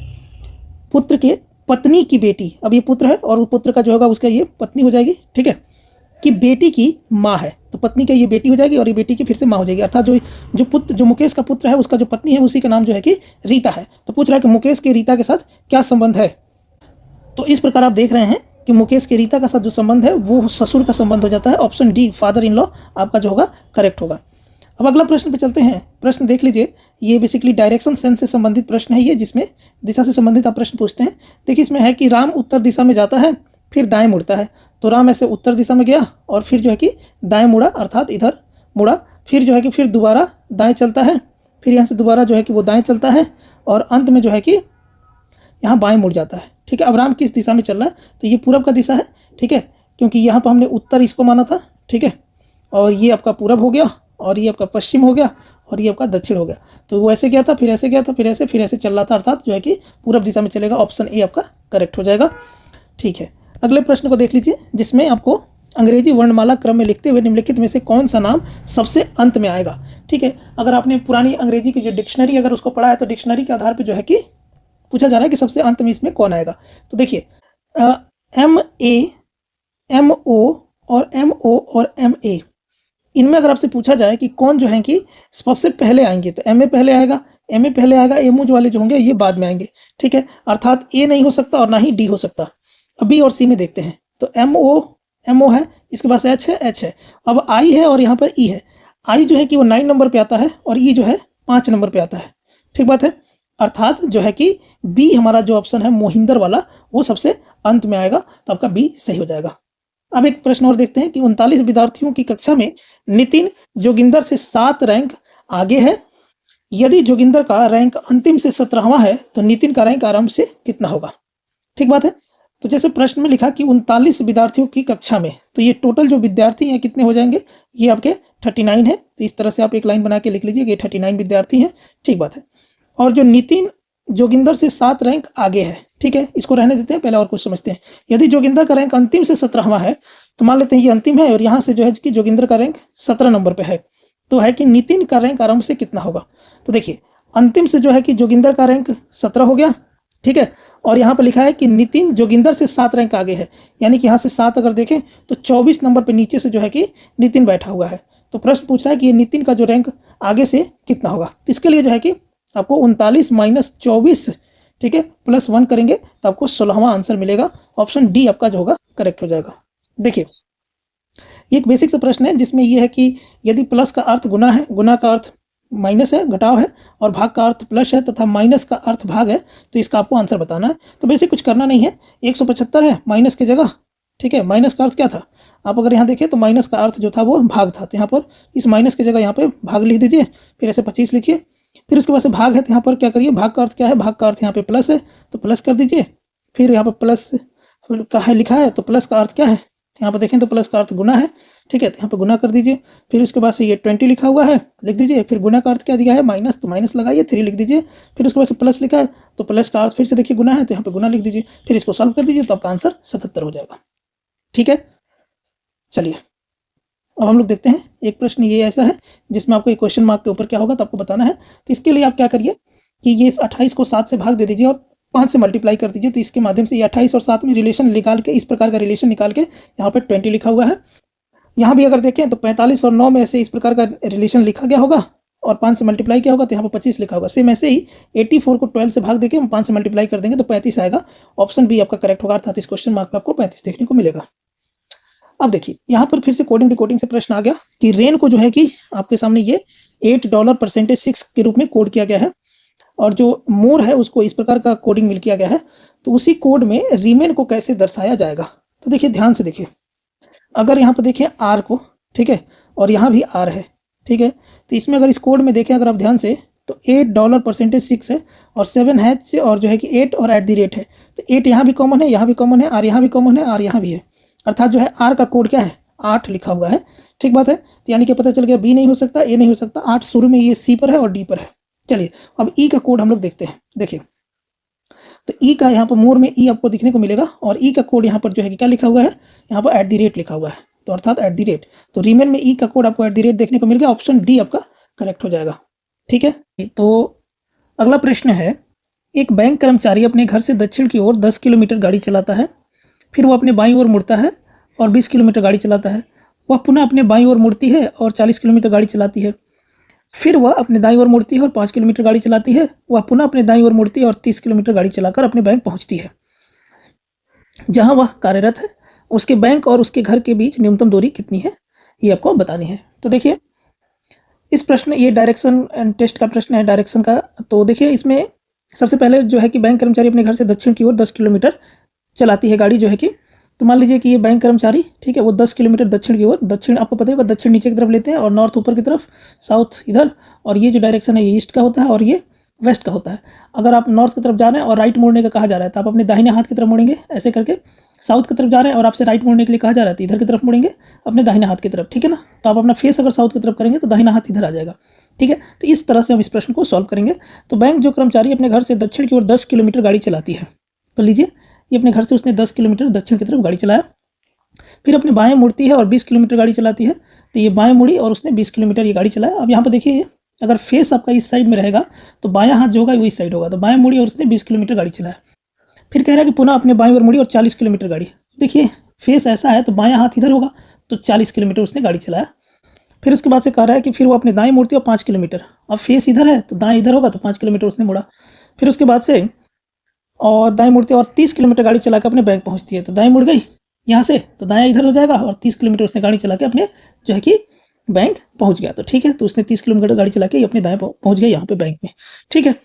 [SPEAKER 1] पुत्र के पत्नी की बेटी, अब ये पुत्र है और वो पुत्र का जो होगा उसका ये पत्नी हो जाएगी। ठीक है। कि बेटी की माँ है, तो पत्नी क्या ये बेटी हो जाएगी और ये बेटी की फिर से माँ हो जाएगी। अर्थात जो मुकेश का पुत्र है उसका जो पत्नी है उसी का नाम जो है कि रीता है। तो पूछ रहा है कि मुकेश के रीता के साथ क्या संबंध है। तो इस प्रकार आप देख रहे हैं कि मुकेश के रीता का साथ जो संबंध है वो ससुर का संबंध हो जाता है। Option D father in law आपका जो होगा करेक्ट होगा। अब अगला प्रश्न पे चलते हैं। प्रश्न देख लीजिए, ये बेसिकली डायरेक्शन सेंस से संबंधित प्रश्न है, ये जिसमें दिशा से संबंधित आप प्रश्न पूछते हैं। देखिए इसमें है कि राम उत्तर दिशा में जाता है फिर दाएं मुड़ता है। तो राम ऐसे उत्तर दिशा में गया और फिर जो है कि दाएं मुड़ा, अर्थात इधर मुड़ा, फिर जो है कि फिर दोबारा दाएं चलता है, फिर यहाँ से दोबारा जो है कि वो दाएं चलता है और अंत में जो है कि यहाँ बाएं मुड़ जाता है। ठीक है, अब राम किस दिशा में चल रहा है, तो ये पूरब का दिशा है। ठीक है, क्योंकि यहाँ पर हमने उत्तर इसको माना था। ठीक है, और ये आपका पूरब हो गया और ये आपका पश्चिम हो गया और ये आपका दक्षिण हो गया। तो वो ऐसे गया था, फिर ऐसे गया था, फिर ऐसे चल रहा था, अर्थात जो है कि पूरब दिशा में चलेगा। ऑप्शन ए आपका करेक्ट हो जाएगा। ठीक है, अगले प्रश्न को देख लीजिए, जिसमें आपको अंग्रेजी वर्णमाला क्रम में लिखते हुए निम्नलिखित में से कौन सा नाम सबसे अंत में आएगा। ठीक है, अगर आपने पुरानी अंग्रेजी की जो डिक्शनरी अगर उसको पढ़ा है तो डिक्शनरी के आधार पर जो है कि पूछा जा रहा है कि सबसे अंत में इसमें कौन आएगा। तो देखिए एम ए, एम ओ और एम ओ और एम ए, इनमें अगर आपसे पूछा जाए कि कौन जो है कि सबसे पहले आएंगे, तो एम ए पहले आएगा, एम ए पहले आएगा, एम ओ वाले जो होंगे ये बाद में आएंगे। ठीक है, अर्थात ए नहीं हो सकता और ना ही डी हो सकता। अब बी और सी में देखते हैं, तो एम ओ है, इसके पास एच है, अब आई है और यहाँ पर ई है। आई जो है कि वो 9 नंबर पे आता है और ई जो है 5 नंबर पे आता है। ठीक बात है, अर्थात जो है कि बी हमारा जो ऑप्शन है मोहिंदर वाला वो सबसे अंत में आएगा। तो आपका बी सही हो जाएगा। अब एक प्रश्न और देखते हैं कि 39 विद्यार्थियों की कक्षा में नितिन जोगिंदर से 7 रैंक आगे है। यदि जोगिंदर का रैंक अंतिम से 17वां है तो नितिन का रैंक आरंभ से कितना होगा। ठीक बात है, तो जैसे प्रश्न में लिखा कि 39 विद्यार्थियों की कक्षा में, तो ये टोटल जो विद्यार्थी हैं कितने हो जाएंगे, ये आपके 39 है। तो इस तरह से आप एक लाइन बना के लिख लीजिए कि ये 39 विद्यार्थी हैं। ठीक बात है, और जो नितिन जोगिंदर से 7 रैंक आगे है। ठीक है, इसको रहने देते हैं, पहले और कुछ समझते हैं। यदि जोगिंदर का रैंक अंतिम से 17वां है, तो मान लेते हैं ये अंतिम है और यहाँ से जो है कि जोगिंदर का रैंक 17 नंबर पे है, तो है कि नितिन का रैंक आरंभ से कितना होगा। तो देखिए अंतिम से जो है कि जोगिंदर का रैंक 17 हो गया। ठीक है, और यहाँ पर लिखा है कि नितिन जोगिंदर से 7 रैंक आगे है, यानी कि यहाँ से 7 अगर देखें तो 24 नंबर पे नीचे से जो है कि नितिन बैठा हुआ है। तो प्रश्न पूछ रहा है कि ये नितिन का जो रैंक आगे से कितना होगा। तो इसके लिए जो है कि आपको 39 माइनस 24, ठीक है, प्लस 1 करेंगे तो आपको 16वां आंसर मिलेगा। ऑप्शन डी आपका जो होगा करेक्ट हो जाएगा। देखिए ये एक बेसिक सा प्रश्न है जिसमें यह है कि यदि प्लस का अर्थ गुना है, गुना का अर्थ माइनस है, घटाव है, और भाग का अर्थ प्लस है तथा माइनस का अर्थ भाग है, तो इसका आपको आंसर बताना है। तो बेसिक कुछ करना नहीं है, 175 है माइनस की जगह। ठीक है, माइनस का अर्थ क्या था, आप अगर यहाँ देखें तो माइनस का अर्थ जो था वो भाग था, तो यहाँ पर इस माइनस की जगह यहाँ पे भाग लिख दीजिए, फिर ऐसे 25 लिखिए, फिर उसके बाद से भाग है तो यहाँ पर क्या करिए, भाग का अर्थ क्या है, भाग का अर्थ यहाँ पे प्लस है तो प्लस कर दीजिए, फिर यहाँ पर प्लस का है लिखा है तो प्लस का अर्थ क्या है, यहाँ पर देखें तो प्लस का अर्थ गुना है। ठीक है, तो यहाँ पे गुना कर दीजिए, फिर उसके बाद से ये 20 लिखा हुआ है लिख दीजिए, फिर गुना का अर्थ क्या दिया है माइनस, तो माइनस लगाइए, 3 लिख दीजिए, फिर उसके बाद से प्लस लिखा है तो प्लस का अर्थ फिर से देखिए गुना है तो यहाँ पे गुना लिख दीजिए, फिर इसको सॉल्व कर दीजिए तो आपका आंसर 77 हो जाएगा। ठीक है, चलिए अब हम लोग देखते हैं एक प्रश्न ये ऐसा है जिसमें आपको एक क्वेश्चन मार्क के ऊपर क्या होगा तो आपको बताना है। तो इसके लिए आप क्या करिए कि ये 28 को 7 से भाग दे दीजिए और 5 से मल्टीप्लाई कर दीजिए, तो इसके माध्यम से ये 28 और 7 में रिलेशन निकाल के, इस प्रकार का रिलेशन निकाल के यहाँ पर 20 लिखा हुआ है। यहाँ भी अगर देखें तो 45 और 9 में से इस प्रकार का रिलेशन लिखा गया होगा और 5 से मल्टीप्लाई किया होगा तो यहाँ पर 25 लिखा होगा। सेम ऐसे ही 84 को 12 से भाग देके हम 5 से मल्टीप्लाई कर देंगे तो 35 आएगा। ऑप्शन बी आपका करेक्ट होगा, अर्थात इस क्वेश्चन मार्क पर आपको 35 देखने को मिलेगा। अब देखिए यहाँ पर फिर से कोडिंग डिकोडिंग से प्रश्न आ गया कि रेन को जो है कि आपके सामने ये $8% के रूप में कोड किया गया है और जो मोर है उसको इस प्रकार का कोडिंग मिल किया गया है, तो उसी कोड में रीमेन को कैसे दर्शाया जाएगा। तो देखिए ध्यान से देखिए, अगर यहाँ पर देखें आर को, ठीक है, और यहाँ भी आर है, ठीक है, तो इसमें अगर इस कोड में देखें अगर आप ध्यान से तो $8% है और 7 है और जो है कि 8 और @ है, तो 8 यहाँ भी कॉमन है, यहाँ भी कॉमन है, आर यहाँ भी कॉमन है, आर यहाँ भी है, अर्थात जो है आर का कोड क्या है 8 लिखा हुआ है। ठीक बात है, तो यानी कि पता चल गया बी नहीं हो सकता, ए नहीं हो सकता, 8 शुरू में ये सी पर है और डी पर है। चलिए अब ई का कोड हम लोग देखते हैं। देखिए तो ई का यहाँ पर मोर में ई आपको दिखने को मिलेगा और ई का कोड यहाँ पर जो है कि क्या लिखा हुआ है, यहाँ पर @ लिखा हुआ है, तो अर्थात @ तो रीमेन में ई का कोड आपको @ देखने को मिल गया। ऑप्शन डी आपका करेक्ट हो जाएगा। ठीक है, तो अगला प्रश्न है, एक बैंक कर्मचारी अपने घर से दक्षिण की ओर 10 किलोमीटर गाड़ी चलाता है, फिर वो अपने बाईं ओर मुड़ता है और 20 किलोमीटर गाड़ी चलाता है, वह पुनः अपने बाईं ओर मुड़ती है और 40 किलोमीटर गाड़ी चलाती है। फिर वह अपने दाईं ओर मुड़ती है और 5 किलोमीटर गाड़ी चलाती है। वह पुनः अपने दाईं ओर मुड़ती है और 30 किलोमीटर गाड़ी चलाकर अपने बैंक पहुंचती है। जहां वह कार्यरत है उसके बैंक और उसके घर के बीच न्यूनतम दूरी कितनी है, ये आपको बतानी है। तो देखिए इस प्रश्न, ये डायरेक्शन एंड टेस्ट का प्रश्न है, डायरेक्शन का। तो देखिए इसमें सबसे पहले जो है कि बैंक कर्मचारी अपने घर से दक्षिण की ओर 10 किलोमीटर चलाती है गाड़ी जो है कि, तो मान लीजिए कि ये बैंक कर्मचारी, ठीक है, वो 10 किलोमीटर दक्षिण की ओर, दक्षिण आपको पता है दक्षिण नीचे की तरफ लेते हैं और नॉर्थ ऊपर की तरफ, साउथ इधर, और ये जो डायरेक्शन है ये ईस्ट का होता है और ये वेस्ट का होता है। अगर आप नॉर्थ की तरफ जा रहे हैं और राइट मोड़ने का कहा जा रहा है तो आप अपने दाहिने हाथ की तरफ मुड़ेंगे ऐसे करके। साउथ की तरफ जा रहे हैं और आपसे राइट मोड़ने के लिए कहा जा रहा है तो इधर की तरफ मुड़ेंगे अपने दाहिने हाथ की तरफ, ठीक है ना। तो आप अपना फेस अगर साउथ की तरफ करेंगे तो दाहिना हाथ इधर आ जाएगा, ठीक है। तो इस तरह से हम इस प्रश्न को सॉल्व करेंगे। तो बैंक जो कर्मचारी अपने घर से दक्षिण की ओर 10 किलोमीटर गाड़ी चलाती है, तो लीजिए ये अपने घर से उसने 10 किलोमीटर दक्षिण की तरफ गाड़ी चलाया, फिर अपने बाएं मुड़ती है और 20 किलोमीटर गाड़ी चलाती है। तो ये बाएं मुड़ी और उसने 20 किलोमीटर ये गाड़ी चलाया। अब यहाँ पर देखिए अगर फेस आपका इस साइड में रहेगा तो बायां हाथ जो होगा वो इस साइड होगा। तो बाएं मुड़ी और उसने 20 किलोमीटर गाड़ी चलाया। फिर कह रहा है कि पुनः अपने बाएं ओर मुड़ी और 40 किलोमीटर गाड़ी। देखिए फेस ऐसा है तो बायां हाथ इधर होगा, तो 40 किलोमीटर उसने गाड़ी चलाया। फिर उसके बाद से कह रहा है कि फिर वो अपने दाएं मुड़ती है और 5 किलोमीटर। अब फेस इधर है तो दाएं इधर होगा तो 5 किलोमीटर उसने मुड़ा। फिर उसके बाद से और दाएं मुड़ती है और 30 किलोमीटर गाड़ी चला के अपने बैंक पहुंचती है। तो दाएं मुड़ गई यहाँ से तो दायां इधर हो जाएगा और 30 किलोमीटर उसने गाड़ी चला के अपने जो है कि बैंक पहुंच गया। तो ठीक है, तो उसने 30 किलोमीटर गाड़ी चला के अपने दाएं पहुंच गया यहाँ पे बैंक में, ठीक है।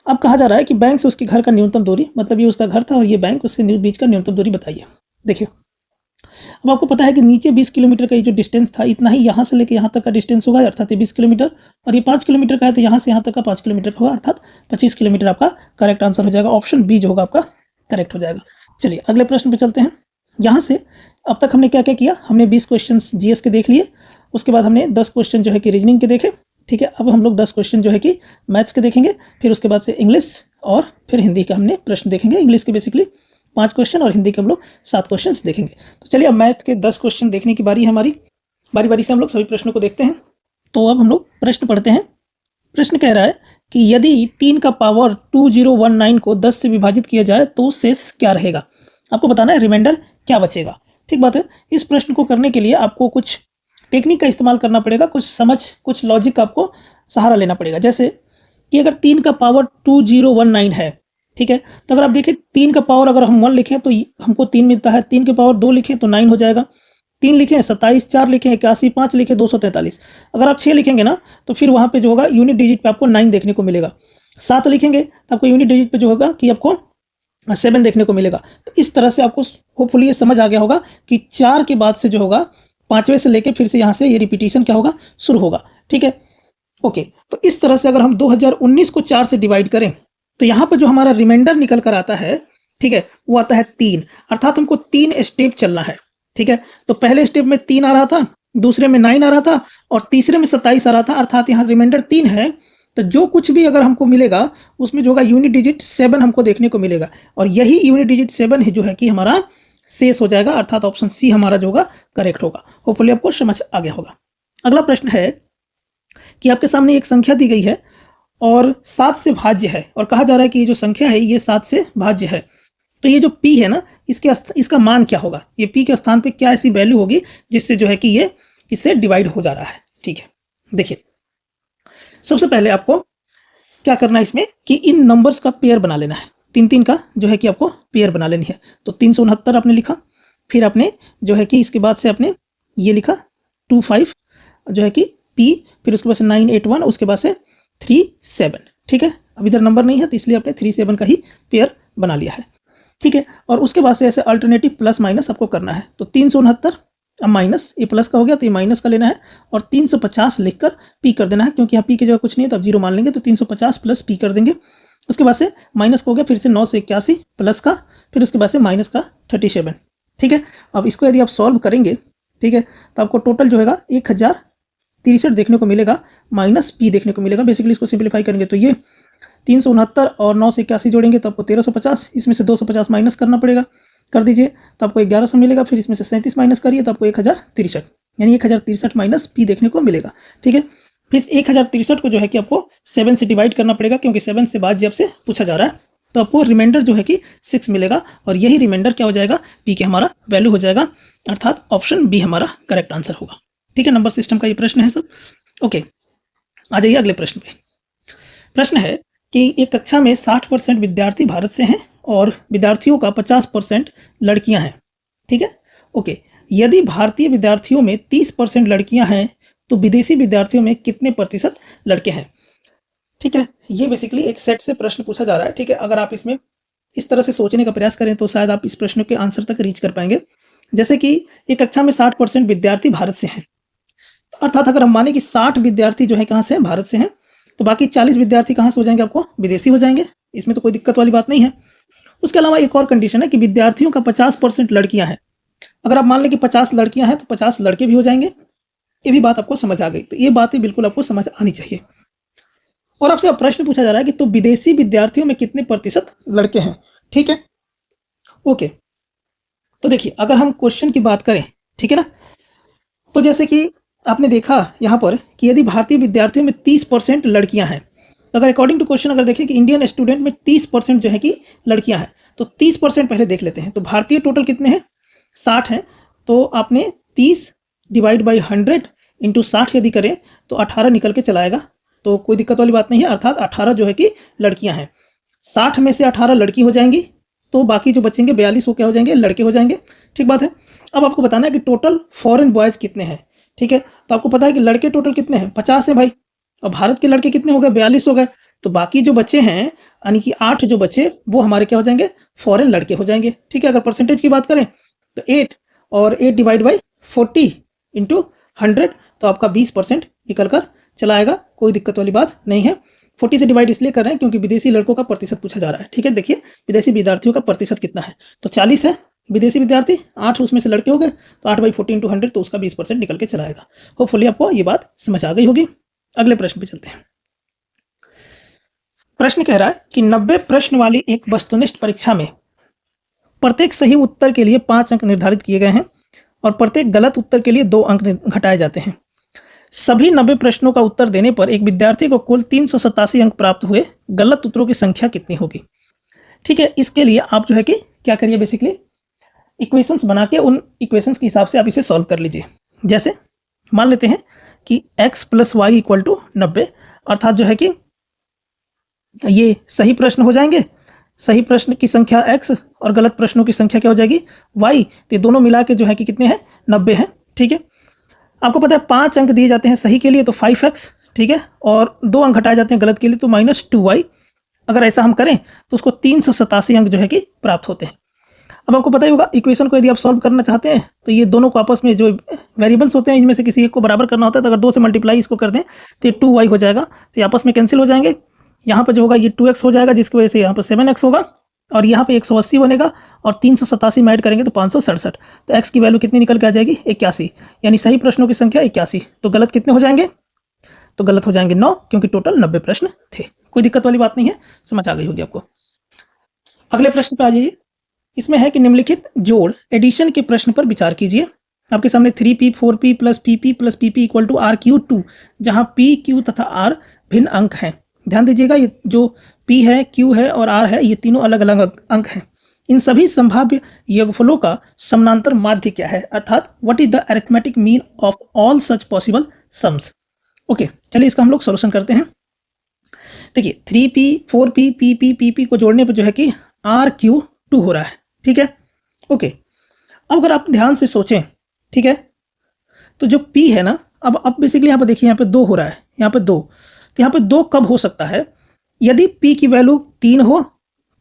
[SPEAKER 1] अब कहा जा रहा है कि बैंक से उसके घर का न्यूनतम दूरी, मतलब ये उसका घर था और ये बैंक, उसके बीच का न्यूनतम दूरी बताइए। देखिए अब आपको पता है कि नीचे 20 किलोमीटर का ये जो डिस्टेंस था इतना ही यहाँ से लेकर यहाँ तक का डिस्टेंस होगा, अर्थात 20 किलोमीटर, और ये 5 किलोमीटर का है तो यहाँ से यहाँ तक का 5 किलोमीटर का होगा, अर्थात 25 किलोमीटर आपका करेक्ट आंसर हो जाएगा। ऑप्शन बी जो होगा आपका करेक्ट हो जाएगा। चलिए अगले प्रश्न पे चलते हैं। यहाँ से अब तक हमने क्या क्या किया, हमने 20 क्वेश्चन जीएस के देख लिए, उसके बाद हमने 10 क्वेश्चन जो है कि रीजनिंग के देखे, ठीक है। अब हम लोग 10 क्वेश्चन जो है कि मैथ्स के देखेंगे, फिर उसके बाद से इंग्लिश और फिर हिंदी का हमने प्रश्न देखेंगे। इंग्लिश के बेसिकली 5 क्वेश्चन और हिंदी के हम लोग 7 क्वेश्चन देखेंगे। तो चलिए अब मैथ के 10 क्वेश्चन देखने की बारी है हमारी। बारी बारी से हम लोग सभी प्रश्नों को देखते हैं। तो अब हम लोग प्रश्न पढ़ते हैं। प्रश्न कह रहा है कि यदि 3 का पावर 2019 को 10 से विभाजित किया जाए तो शेष क्या रहेगा। आपको बताना है रिमाइंडर क्या बचेगा, ठीक बात है। इस प्रश्न को करने के लिए आपको कुछ टेक्निक का इस्तेमाल करना पड़ेगा, कुछ समझ, कुछ लॉजिक का आपको सहारा लेना पड़ेगा। जैसे कि अगर 3 का पावर 2019 है, ठीक है, तो अगर आप देखें 3 का पावर अगर हम 1 लिखें तो हमको 3 मिलता है, 3 के पावर 2 लिखें तो 9 हो जाएगा, 3 लिखें 27, 4 लिखें 81, 5 लिखें 243। अगर आप 6 लिखेंगे ना तो फिर वहाँ पे जो होगा यूनिट डिजिट पे आपको 9 देखने को मिलेगा। 7 लिखेंगे तो आपको यूनिट डिजिट पे जो होगा कि आपको 7 देखने को मिलेगा। तो इस तरह से आपको होपफुली ये समझ आ गया होगा कि 4 के बाद से जो होगा 5वें से लेके फिर से यहाँ से ये रिपीटिशन क्या होगा, शुरू होगा, ठीक है। ओके, तो इस तरह से अगर हम 2019 को 4 से डिवाइड करें तो यहाँ पर जो हमारा रिमाइंडर निकल कर आता है, ठीक है, वो आता है 3, अर्थात हमको 3 स्टेप चलना है, ठीक है। तो पहले स्टेप में 3 आ रहा था, दूसरे में 9 आ रहा था और तीसरे में 27 आ रहा था, अर्थात यहाँ रिमाइंडर 3 है। तो जो कुछ भी अगर हमको मिलेगा उसमें जो होगा यूनिट डिजिट 7 हमको देखने को मिलेगा, और यही यूनिट डिजिट 7 है जो है कि हमारा शेष हो जाएगा, अर्थात ऑप्शन सी हमारा जो होगा करेक्ट होगा। होपफुली आपको समझ आ गया होगा। अगला प्रश्न है कि आपके सामने एक संख्या दी गई है और 7 से भाज्य है, और कहा जा रहा है कि ये जो संख्या है ये 7 से भाज्य है। तो ये जो p है ना, इसका मान क्या होगा, ये p के स्थान पे क्या ऐसी वैल्यू होगी जिससे जो है कि ये इससे डिवाइड हो जा रहा है, ठीक है। देखिए सबसे पहले आपको क्या करना है इसमें कि इन नंबर्स का पेयर बना लेना है, 3-3 का जो है कि आपको पेयर बना लेनी है। तो 369 आपने लिखा, फिर आपने जो है कि इसके बाद से आपने ये लिखा 25 जो है कि p, फिर उसके बाद से 981, उसके बाद से 37, ठीक है। अब इधर नंबर नहीं है तो इसलिए आपने 37 का ही पेयर बना लिया है, ठीक है। और उसके बाद से ऐसे अल्टरनेटिव प्लस माइनस आपको करना है। तो 369 अब माइनस, ये प्लस का हो गया तो ये माइनस का लेना है, और 350 लिखकर p कर देना है, क्योंकि यहाँ p की जगह कुछ नहीं है तो आप 0 मान लेंगे। तो 350 प्लस p कर देंगे। उसके बाद से माइनस का हो गया, फिर से 9 से 81 प्लस का, फिर उसके बाद से माइनस का 37, ठीक है। अब इसको यदि आप सॉल्व करेंगे, ठीक है, तो आपको टोटल जो होगा 1063 देखने को मिलेगा, माइनस p देखने को मिलेगा। बेसिकली इसको सिंप्लीफाई करेंगे तो ये 369 और 9 से 81 जोड़ेंगे तो आपको 1350, इसमें से 250 माइनस करना पड़ेगा, कर दीजिए तो आपको 1100 मिलेगा। फिर इसमें से 37 माइनस करिए तो आपको 1063, यानी 1063 माइनस p देखने को मिलेगा, ठीक है। फिर 1063 को जो है कि आपको 7 से डिवाइड करना पड़ेगा, क्योंकि 7 से भाज्य आपसे पूछा जा रहा है, तो आपको रिमाइंडर जो है कि 6 मिलेगा और यही रिमाइंडर क्या हो जाएगा, पी के हमारा वैल्यू हो जाएगा, अर्थात ऑप्शन बी हमारा करेक्ट आंसर होगा। ठीक है, नंबर सिस्टम का ये प्रश्न है सब। ओके, आ जाइए अगले प्रश्न पे। प्रश्न है कि एक कक्षा में 60% विद्यार्थी भारत से हैं और विद्यार्थियों का 50% लड़कियां हैं। ठीक है, ओके, यदि भारतीय विद्यार्थियों में 30% लड़कियां हैं तो विदेशी विद्यार्थियों में कितने प्रतिशत लड़के हैं। ठीक है, ये बेसिकली एक सेट से प्रश्न पूछा जा रहा है। ठीक है, अगर आप इसमें इस तरह से सोचने का प्रयास करें तो शायद आप इस प्रश्न के आंसर तक रीच कर पाएंगे। जैसे कि एक कक्षा में 60% विद्यार्थी भारत से हैं, तो अर्थात अगर हम माने कि 60 विद्यार्थी जो है कहाँ से हैं, भारत से हैं, तो बाकी 40 विद्यार्थी कहाँ से हो जाएंगे, आपको विदेशी हो जाएंगे। इसमें तो कोई दिक्कत वाली बात नहीं है। उसके अलावा एक और कंडीशन है कि विद्यार्थियों का 50% लड़कियां हैं। अगर आप मान लें कि 50 लड़कियां हैं तो 50 लड़के भी हो जाएंगे। ये भी बात आपको समझ आ गई, तो ये बातें बिल्कुल आपको समझ आनी चाहिए। और आपसे अब प्रश्न पूछा जा रहा है कि तो विदेशी विद्यार्थियों में कितने प्रतिशत लड़के हैं। ठीक है, ओके, तो देखिए अगर हम क्वेश्चन की बात करें, ठीक है ना, तो जैसे कि आपने देखा यहाँ पर कि यदि भारतीय विद्यार्थियों में 30% लड़कियां हैं, तो अगर अकॉर्डिंग टू क्वेश्चन अगर देखें कि इंडियन स्टूडेंट में 30% जो है कि लड़कियां हैं, तो 30% पहले देख लेते हैं। तो भारतीय टोटल कितने हैं, 60 हैं, तो आपने 30 डिवाइड बाई 100 इंटू 60 यदि करें तो 18 निकल के चला आएगा, तो कोई दिक्कत वाली बात नहीं है। अर्थात 18 जो है कि लड़कियां हैं, 60 में से 18 लड़की हो जाएंगी, तो बाकी जो बचेंगे 42 वो क्या हो जाएंगे, लड़के हो जाएंगे। ठीक बात है। अब आपको बताना है कि टोटल फॉरेन बॉयज कितने हैं। ठीक है, तो आपको पता है कि लड़के टोटल कितने हैं, 50 है भाई, और भारत के लड़के कितने हो गए, 42 हो गए। तो बाकी जो बच्चे हैं यानी कि 8 जो बच्चे वो हमारे क्या हो जाएंगे, फॉरेन लड़के हो जाएंगे। ठीक है, अगर परसेंटेज की बात करें तो 8 और 8 डिवाइड बाई 40 इंटू 100, तो आपका 20% निकल कर चला आएगा। कोई दिक्कत वाली बात नहीं है। 40 से डिवाइड इसलिए कर रहे हैं क्योंकि विदेशी लड़कों का प्रतिशत पूछा जा रहा है। ठीक है, देखिए विदेशी विद्यार्थियों का प्रतिशत कितना है, तो 40 है विदेशी विद्यार्थी, 8 उसमें से लड़के हो गए, तो 8 बाई 40 इंटू 100, तो उसका 20% निकल के चला आएगा। होपफुली आपको ये बात समझ आ गई होगी। अगले प्रश्न पे चलते हैं। प्रश्न कह रहा है कि 90 प्रश्न वाली एक वस्तुनिष्ठ परीक्षा में प्रत्येक सही उत्तर के लिए 5 अंक निर्धारित किए गए हैं और प्रत्येक गलत उत्तर के लिए 2 अंक घटाए जाते हैं। सभी 90 प्रश्नों का उत्तर देने पर एक विद्यार्थी को कुल 387 अंक प्राप्त हुए। गलत उत्तरों की संख्या कितनी होगी। ठीक है, इसके लिए आप जो है कि क्या करिए, बेसिकली इक्वेशंस बना के उन इक्वेशंस के हिसाब से आप इसे सॉल्व कर लीजिए। जैसे मान लेते हैं कि x + y = 90, अर्थात जो है कि ये सही प्रश्न हो जाएंगे, सही प्रश्न की संख्या x और गलत प्रश्नों की संख्या क्या हो जाएगी, y। तो ये दोनों मिला के जो है कि कितने हैं, 90 हैं। ठीक है, आपको पता है 5 अंक दिए जाते हैं सही के लिए तो 5x, ठीक है, और 2 अंक घटाए जाते हैं गलत के लिए तो -2y। अगर ऐसा हम करें तो उसको 387 अंक जो है कि प्राप्त होते हैं। अब आपको पता ही होगा इक्वेशन को यदि आप सॉल्व करना चाहते हैं तो ये दोनों को आपस में जो वेरिएबल्स होते हैं इनमें से किसी एक को बराबर करना होता है। तो अगर 2 से मल्टीप्लाई इसको कर दें तो ये 2y हो जाएगा, तो ये आपस में कैंसिल हो जाएंगे। यहाँ पर जो होगा ये 2x हो जाएगा, जिसकी वजह से यहाँ पर 7x होगा, और यहाँ पे 180 बनेगा, और 387 में ऐड करेंगे तो 567। तो x की वैल्यू कितनी निकल के आ जाएगी, 81। यानी सही प्रश्नों की संख्या 81। तो गलत कितने हो जाएंगे, तो गलत हो जाएंगे 9, क्योंकि टोटल 90 प्रश्न थे। कोई दिक्कत वाली बात नहीं है, समझ आ गई होगी आपको। अगले प्रश्न पे आ जाइए। इसमें है कि निम्नलिखित जोड़ एडिशन के प्रश्न पर विचार कीजिए। आपके सामने 3p 4p + pp + pp = r³2, जहां p, q तथा r भिन्न अंक हैं। ध्यान दीजिएगा, ये जो p है, q है और r है, ये तीनों अलग अलग अंक हैं। इन सभी संभाव्य योगफलों का समानांतर माध्य क्या है, अर्थात what is the arithmetic mean of all such possible sums. Okay, चलिए इसका हम लोग सॉल्यूशन करते हैं। देखिए 3p 4p pp pp को जोड़ने पर जो है कि r³2 हो रहा है। ठीक है, ओके। अब अगर आप ध्यान से सोचें, ठीक है, तो जो p है ना, अब बेसिकली यहाँ पर देखिए, यहाँ पे 2 हो रहा है, यहाँ पे 2, तो यहाँ पे 2 कब हो सकता है, यदि p की वैल्यू 3 हो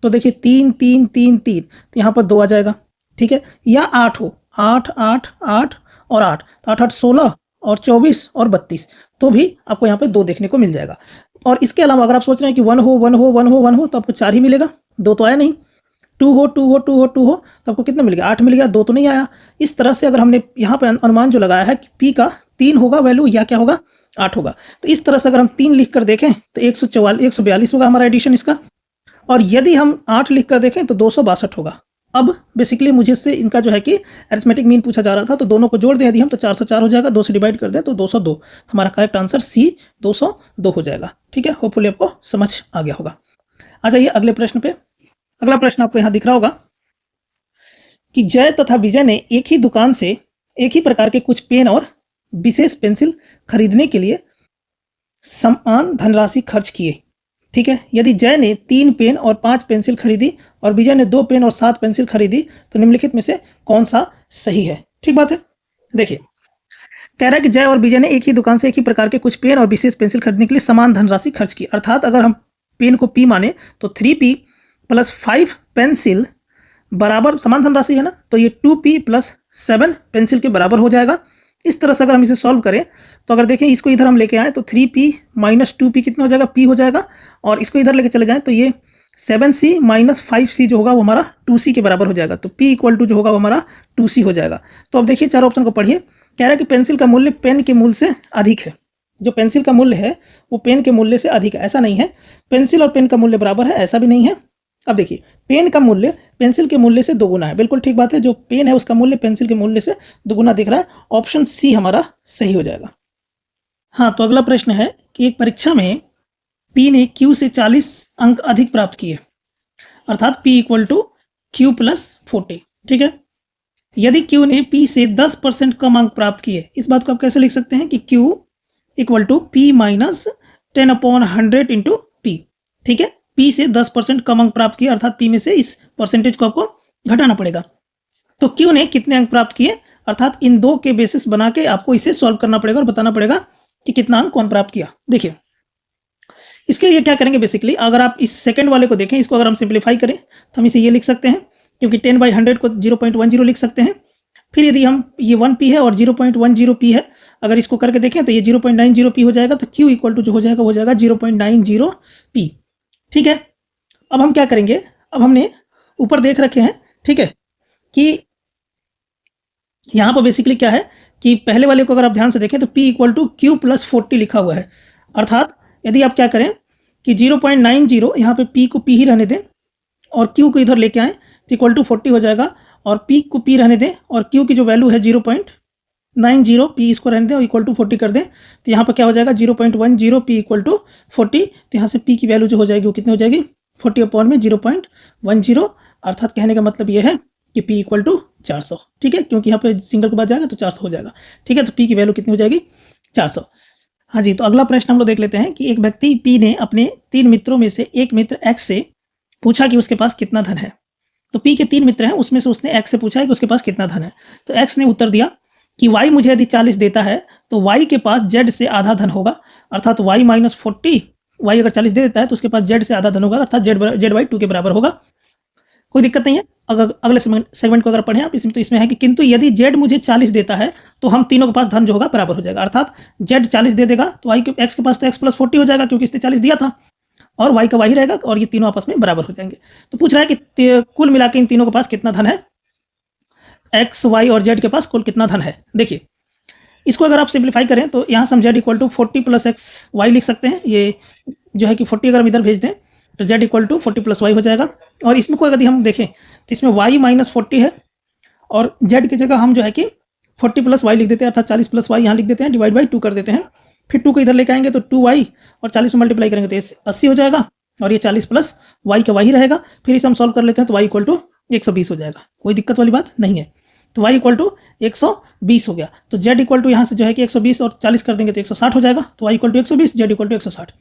[SPEAKER 1] तो देखिए 3 3 3 3, तो यहाँ पर 2 आ जाएगा। ठीक है, या 8 हो, 8 8 8 और 8, तो 8 8 16 और 24 और 32, तो भी आपको यहाँ पे 2 देखने को मिल जाएगा। और इसके अलावा अगर आप सोच रहे हैं कि 1 हो 1 हो 1 हो 1 हो, तो आपको 4 ही मिलेगा, 2 तो आया नहीं। 2 हो 2 हो 2 हो 2 हो, तो आपको कितना मिल गया, 8 मिल गया, 2 तो नहीं आया। इस तरह से अगर हमने यहाँ पे अनुमान जो लगाया है कि p का 3 होगा वैल्यू, या क्या होगा, 8 होगा, तो इस तरह से अगर हम 3 लिख कर देखें तो 142 होगा हमारा एडिशन इसका, और यदि हम 8 लिख कर देखें तो 262 होगा। अब बेसिकली मुझे से इनका जो है कि अरिथमेटिक मीन पूछा जा रहा था, तो दोनों को जोड़ दें यदि हम तो 404 हो जाएगा, 2 से डिवाइड कर दें तो 202। हमारा करेक्ट आंसर सी 202 हो जाएगा। ठीक है, होपफुली आपको समझ आ गया होगा। आ जाइए अगले प्रश्न पे। अगला प्रश्न आपको यहाँ दिख रहा होगा कि जय तथा विजय ने एक ही दुकान से एक ही प्रकार के कुछ पेन और विशेष पेंसिल खरीदने के लिए समान धनराशि खर्च किए। ठीक है, यदि जय ने 3 पेन और 5 पेंसिल खरीदी और विजय ने 2 पेन और 7 पेंसिल खरीदी तो निम्नलिखित में से कौन सा सही है? ठीक बात है। देखिए, कह रहा है कि जय और विजय ने एक ही दुकान से एक ही प्रकार के कुछ पेन और विशेष पेंसिल खरीदने के लिए समान धनराशि खर्च की। अर्थात अगर हम पेन को P माने तो 3P प्लस 5 पेंसिल बराबर समान धनराशि है ना, तो ये 2P प्लस 7 पेंसिल के बराबर हो जाएगा। इस तरह से अगर हम इसे सॉल्व करें तो अगर देखें इसको इधर हम लेके आए तो 3P माइनस 2P कितना हो जाएगा? P हो जाएगा। और इसको इधर लेके चले जाएं तो ये 7C माइनस 5C जो होगा वो हमारा 2C के बराबर हो जाएगा। तो P इक्वल टू जो होगा वो हमारा 2C हो जाएगा। तो अब देखिए चार ऑप्शन को पढ़िए। कह रहा है कि पेंसिल का मूल्य पेन के मूल्य से अधिक है। जो पेंसिल का मूल्य है वो पेन के मूल्य से अधिक है, ऐसा नहीं है। पेंसिल और पेन का मूल्य बराबर है, ऐसा भी नहीं है। अब देखिए, पेन का मूल्य पेंसिल के मूल्य से दोगुना है। बिल्कुल ठीक बात है, जो पेन है उसका मूल्य पेंसिल के मूल्य से दोगुना दिख रहा है। ऑप्शन सी हमारा सही हो जाएगा। हाँ, तो अगला प्रश्न है कि एक परीक्षा में P ने Q से 40 अंक अधिक प्राप्त किए, अर्थात P equal to Q plus 40। ठीक है, यदि Q ने P से 10% कम अंक प्राप्त किए, इस बात को आप कैसे लिख सकते हैं कि Q equal to P minus 10/100 into P। ठीक है, P से 10% कम अंक प्राप्त किए, अर्थात P में से इस परसेंटेज को आपको घटाना पड़ेगा। तो Q ने कितने अंक प्राप्त किए, अर्थात इन दो के बेसिस बना के आपको इसे सॉल्व करना पड़ेगा और बताना पड़ेगा कि कितना अंक कौन प्राप्त किया। देखिए, इसके लिए क्या करेंगे, बेसिकली अगर आप इस सेकंड वाले को देखें, इसको अगर हम सिंप्लीफाई करें तो हम इसे ये लिख सकते हैं, क्योंकि 10/100 को 0.10 लिख सकते हैं। फिर यदि हम ये 1P है और 0.10P है, अगर इसको करके देखें तो ये 0.90P हो जाएगा। तो Q इक्वल टू जो हो जाएगा वो हो जाएगा 0.90P। ठीक है, अब हम क्या करेंगे, अब हमने ऊपर देख रखे हैं, ठीक है, कि यहाँ पर बेसिकली क्या है कि पहले वाले को अगर आप ध्यान से देखें तो P equal to Q plus 40 लिखा हुआ है। अर्थात यदि आप क्या करें कि 0.90 यहाँ पे P को P ही रहने दें और Q को इधर लेके आएँ तो इक्वल टू 40 हो जाएगा, और P को P रहने दें और Q की जो वैल्यू है 0.90, P इसको रहने दें और इक्वल टू 40 कर दें। तो यहाँ पर क्या हो जाएगा 0.10 P इक्वल टू 40। तो यहाँ से P की वैल्यू जो हो जाएगी वो कितनी हो जाएगी 40/0.10। अर्थात कहने का मतलब ये है कि P इक्वल टू 400। ठीक है, क्योंकि यहाँ पे सिंगल के बाद जाएगा तो 400 हो जाएगा। ठीक है, तो P की वैल्यू कितनी हो जाएगी 400। हाँ जी, तो अगला प्रश्न हम लोग देख लेते हैं कि एक व्यक्ति P ने अपने 3 मित्रों में से एक मित्र X से पूछा कि उसके पास कितना धन है। तो P के 3 मित्र हैं, उसमें से उसने X से पूछा है कि उसके पास कितना धन है। तो X ने उत्तर दिया कि Y मुझे यदि 40 देता है तो Y के पास Z से आधा धन होगा, अर्थात Y माइनस 40। Y अगर 40 दे देता है तो उसके पास Z से आधा धन होगा, अर्थात ZY 2 के बराबर होगा। कोई दिक्कत नहीं है। अगर अगले सेगमेंट को अगर पढ़ें आप इसमें, तो इसमें है कि किंतु यदि Z मुझे 40 देता है तो हम तीनों के पास धन जो होगा बराबर हो जाएगा। अर्थात Z 40 दे देगा तो X के पास तो X प्लस 40 हो जाएगा, क्योंकि इसने 40 दिया था, और Y का Y रहेगा और ये तीनों आपस में बराबर हो जाएंगे। तो पूछ रहा है कि कुल मिला के इन तीनों के पास कितना धन है, X, Y और Z के पास कुल कितना धन है। देखिए, इसको अगर आप सिंप्लीफाई करें तो यहाँ से हम Z equal to 40 plus X Y लिख सकते हैं। ये जो है कि 40 अगर हम इधर भेज दें तो Z equal to 40 plus Y हो जाएगा। और इसमें कोई यदि हम देखें तो इसमें Y माइनस 40 है और Z की जगह हम जो है कि 40 प्लस Y लिख देते हैं, अर्थात 40 प्लस Y यहाँ लिख देते हैं, डिवाइड बाई 2 कर देते हैं। फिर 2 को इधर लेकर आएंगे तो 2Y और 40 में मल्टीप्लाई करेंगे तो ये 80 हो जाएगा, और ये 40 प्लस Y का Y रहेगा। फिर इसे हम सॉल्व कर लेते हैं तो Y इक्वल टू 120 हो जाएगा। कोई दिक्कत वाली बात नहीं है। तो Y इक्वल टू 120 हो गया। तो Z इक्वल टू यहाँ से जो है कि 120 और 40 कर देंगे तो 160 हो जाएगा। तो Y equal to 120, Z equal to 160।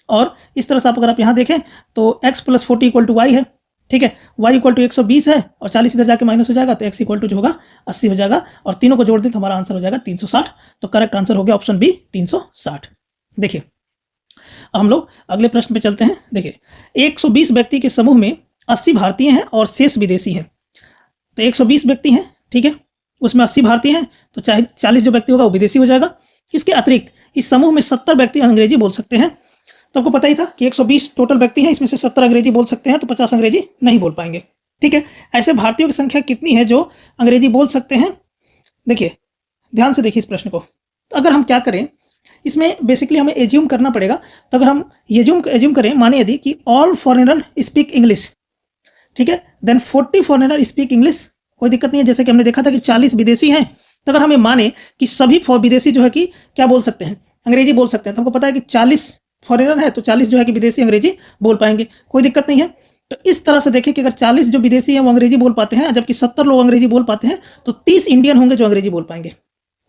[SPEAKER 1] और इस तरह से आप अगर आप यहाँ देखें तो X plus 40 equal to Y है। ठीक है, Y इक्वल टू 120 है और 40 इधर जाके माइनस हो जाएगा तो X इक्वल टू जो होगा 80 हो जाएगा, और तीनों को जोड़ दें तो हमारा आंसर हो जाएगा 360। तो करेक्ट आंसर हो गया ऑप्शन बी 360। देखिए, अब हम लोग अगले प्रश्न पे चलते हैं। देखिए, 120 व्यक्ति के समूह में 80 भारतीय हैं और शेष विदेशी हैं। तो 120 व्यक्ति हैं, ठीक है, उसमें 80 भारतीय हैं, तो चाहे 40 जो व्यक्ति होगा वो विदेशी हो जाएगा। इसके अतिरिक्त इस समूह में 70 व्यक्ति अंग्रेजी बोल सकते हैं। तो आपको पता ही था कि 120 टोटल व्यक्ति हैं, इसमें से 70 अंग्रेजी बोल सकते हैं, तो 50 अंग्रेजी नहीं बोल पाएंगे। ठीक है, ऐसे भारतीयों की संख्या कितनी है जो अंग्रेजी बोल सकते हैं। देखिए, ध्यान से देखिए इस प्रश्न को। तो अगर हम क्या करें, इसमें बेसिकली हमें एज्यूम करना पड़ेगा। तो अगर हम एज्यूम करें, माने यदि कि ऑल फॉरेनर स्पीक इंग्लिश, ठीक है, देन 40 फॉरेनर स्पीक इंग्लिश। कोई दिक्कत नहीं है। जैसे कि हमने देखा था कि 40 विदेशी हैं, तो अगर हमें माने कि सभी विदेशी जो है कि क्या बोल सकते हैं, अंग्रेजी बोल सकते हैं, तो हमको पता है कि 40 फॉरेनर है तो 40 जो है कि विदेशी अंग्रेजी बोल पाएंगे। कोई दिक्कत नहीं है। तो इस तरह से देखें कि अगर 40 जो विदेशी हैं वो अंग्रेजी बोल पाते हैं, जबकि 70 लोग अंग्रेजी बोल पाते हैं, तो 30 इंडियन होंगे जो अंग्रेजी बोल पाएंगे।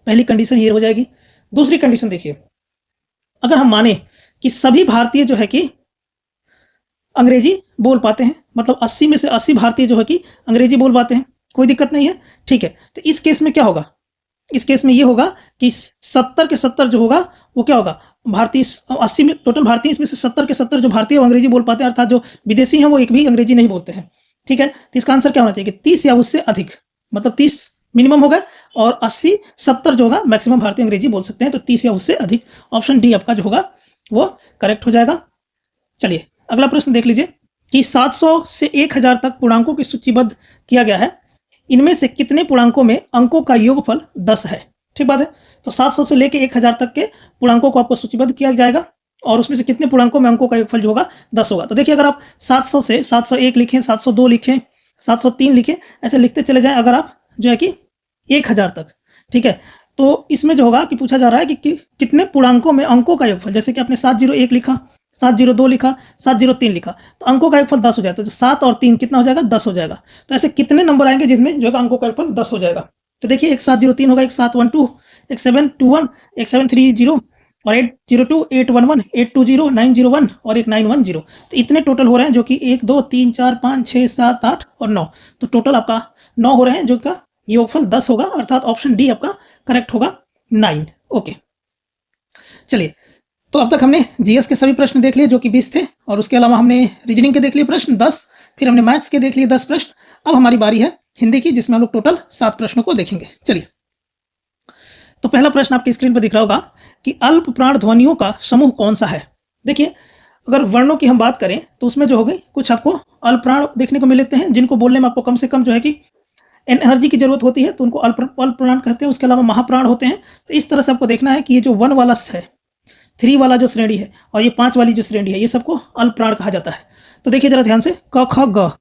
[SPEAKER 1] पहली कंडीशन ये हो जाएगी। दूसरी कंडीशन देखिए, अगर हम माने कि सभी भारतीय जो है कि अंग्रेजी बोल पाते हैं, मतलब 80 में से 80 भारतीय जो है कि अंग्रेजी बोल पाते हैं, कोई दिक्कत नहीं है, ठीक है। तो इस केस में क्या होगा, इस केस में ये होगा कि 70 के 70 जो होगा वो क्या होगा, भारतीय 80 में टोटल भारतीय, इसमें से 70 के 70 जो भारतीय अंग्रेजी बोल पाते हैं, अर्थात जो विदेशी हैं वो एक भी अंग्रेजी नहीं बोलते हैं, ठीक है। तो इसका आंसर क्या होना चाहिए कि 30 या उससे अधिक, मतलब 30 मिनिमम होगा और 80 70 जो होगा मैक्सिमम भारतीय अंग्रेजी बोल सकते हैं, तो 30 या उससे अधिक, ऑप्शन डी आपका जो होगा वो करेक्ट हो जाएगा। चलिए अगला प्रश्न देख लीजिए कि 700 से 1000 तक पूर्णांकों की सूचीबद्ध किया गया है, इनमें से कितने पूर्णांकों में अंकों का योगफल 10 है। ठीक बात है। तो 700 से लेकर 1000 तक के पूर्णांकों को आपको सूचीबद्ध किया जाएगा और उसमें से कितने पूर्णांकों में अंकों का योगफल जो होगा 10 होगा। तो देखिए अगर आप 700 से 701 लिखें, 702 लिखें, 703 लिखें, ऐसे लिखते चले जाएं अगर आप जो है कि 1000 तक, ठीक है। तो इसमें जो होगा कि पूछा जा रहा है कि कितने पूर्णांकों में अंकों का योगफल, जैसे कि आपने 701 लिखा, 702 लिखा, 703 लिखा, तो अंकों का योगफल 10 हो जाता है। तो 7 और 3 कितना हो जाएगा, 10 हो जाएगा। तो ऐसे कितने नंबर आएंगे जिसमें जो है अंकों का योगफल 10 हो जाएगा। तो देखिए एक 703 होगा, एक 712, एक 721, एक 730 और 802, 811, 820, 901 और एक 910। तो इतने टोटल हो रहे हैं जो कि 1 2 3 4 5 6 7 8 और 9। तो टोटल आपका 9 हो रहे हैं, जो का योगफल 10 होगा, अर्थात ऑप्शन डी आपका करेक्ट होगा, 9। ओके चलिए, तो अब तक हमने जीएस के सभी प्रश्न देख लिए जो कि 20 थे, और उसके अलावा हमने रीजनिंग के देख लिए प्रश्न 10, फिर हमने मैथ्स के देख लिए 10 प्रश्न। अब हमारी बारी है हिंदी की, जिसमें हम लोग टोटल 7 प्रश्नों को देखेंगे। चलिए, तो पहला प्रश्न आपकी स्क्रीन पर दिख रहा होगा कि अल्प प्राण ध्वनियों का समूह कौन सा है। देखिए अगर वर्णों की हम बात करें तो उसमें जो हो गई कुछ आपको अल्प प्राण देखने को मिलते हैं, जिनको बोलने में आपको कम से कम जो है कि एनर्जी की जरूरत होती है, तो उनको अल्प प्राण कहते हैं। उसके अलावा महाप्राण होते हैं। तो इस तरह से आपको देखना है कि ये जो 1 वाला है, 3 वाला जो श्रेणी है और ये 5 वाली जो श्रेणी है, ये सबको अल्प प्राण कहा जाता है। तो देखिए जरा ध्यान से, क ख ग,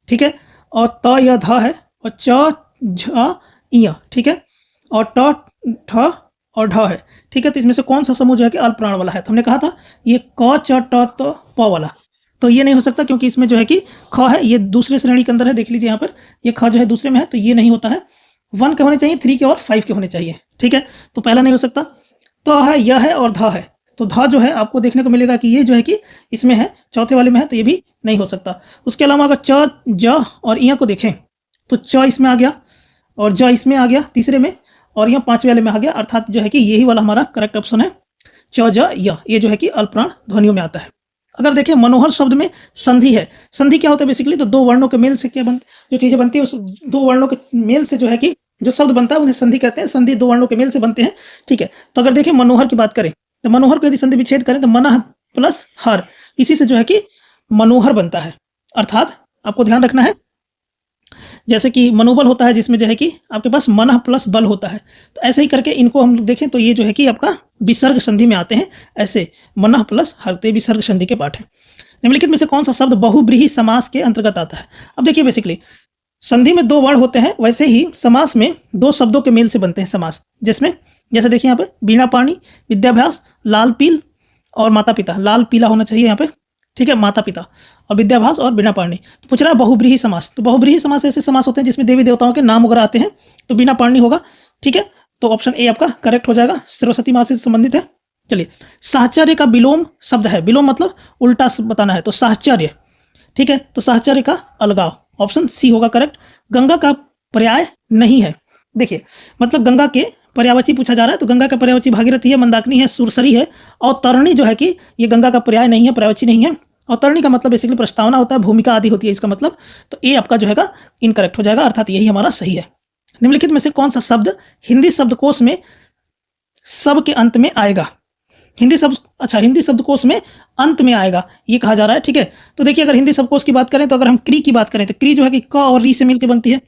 [SPEAKER 1] ठीक है, और त य ध है, और च झ इ, ठीक है, और ट ठ और ढ है, ठीक है। तो इसमें से कौन सा समूह जो है कि अल्प प्राण वाला है। तो हमने कहा था ये क च ट त प वाला, तो ये नहीं हो सकता क्योंकि इसमें जो है कि ख है, ये दूसरे श्रेणी के अंदर है। देख लीजिए यहाँ पर ये ख जो है दूसरे में है, तो ये नहीं होता है। 1 के होने चाहिए, 3 के और 5 के होने चाहिए, ठीक है। तो पहला नहीं हो सकता। तो है, यह है और ध है, तो ध जो है आपको देखने को मिलेगा कि ये जो है कि इसमें है, चौथे वाले में है, तो ये भी नहीं हो सकता। उसके अलावा अगर च ज और इ को देखें तो च इसमें आ गया और ज इसमें आ गया तीसरे में, और यह 5वें वाले में आ गया, अर्थात जो है कि यही वाला हमारा करेक्ट ऑप्शन है, च ज य, ये जो है कि अल्पप्राण ध्वनियों में आता है। अगर देखें मनोहर शब्द में संधि है। संधि क्या होता है बेसिकली, तो 2 वर्णों के मेल से क्या जो चीजें बनती है, उस 2 वर्णों के मेल से जो है कि जो शब्द बनता है उन्हें संधि कहते हैं। संधि 2 वर्णों के मेल से बनते हैं, ठीक है। तो अगर देखें मनोहर की बात करें तो मनोहर को यदि संधि विच्छेद करें तो मनः प्लस हर, इसी से जो है कि मनोहर बनता है। अर्थात आपको ध्यान रखना है, जैसे कि मनोबल होता है जिसमें जो है कि आपके पास मनः प्लस बल होता है, तो ऐसे ही करके इनको हम देखें तो ये जो है कि आपका विसर्ग संधि में आते हैं। ऐसे मनः प्लस हर, तो विसर्ग संधि के पाठ है। निम्नलिखित में से कौन सा शब्द बहुब्रीहि समास के अंतर्गत आता है। अब देखिए बेसिकली संधि में 2 वर्ण होते हैं, वैसे ही समास में 2 शब्दों के मेल से बनते हैं समास, जिसमें जैसे देखिए यहाँ पे बीणा पाणी, विद्याभ्यास, लाल पील और माता पिता, लाल पीला होना चाहिए यहाँ पे, ठीक है, माता पिता और विद्याभ्यास और बीणा पाणी। तो पूछ रहा है बहुब्रीहि समास। तो बहुब्रीहि समास ऐसे समास होते हैं जिसमें देवी देवताओं के नाम वगैरह आते हैं, तो बीणा पाणी होगा, ठीक है। तो ऑप्शन ए आपका करेक्ट हो जाएगा, सरस्वती माँ से संबंधित है। चलिए, साहचर्य का विलोम शब्द है, विलोम मतलब उल्टा बताना है, तो साहचर्य, ठीक है। तो साहचर्य का अलगाव, ऑप्शन सी होगा करेक्ट। गंगा का पर्याय नहीं है। देखिए मतलब गंगा के पर्यायवाची पूछा जा रहा है, तो गंगा का पर्यायवाची भागीरथी है, मंदाकिनी है, सुरसरी है, और तरणी जो है कि ये गंगा का पर्याय नहीं है, पर्यायवाची नहीं है। और तरणी का मतलब बेसिकली प्रस्तावना होता है, भूमिका आदि होती है इसका मतलब। तो ए आपका जो है इनकरेक्ट हो जाएगा, अर्थात यही हमारा सही है। निम्नलिखित में से कौन सा शब्द हिंदी शब्दकोश में सब के अंत में आएगा। हिंदी शब्दकोश में अंत में आएगा, ये कहा जा रहा है, ठीक है। तो देखिए अगर हिंदी शब्दकोश की बात करें तो अगर हम क्री की बात करें तो क्री जो है कि क और री से मिलकर बनती है।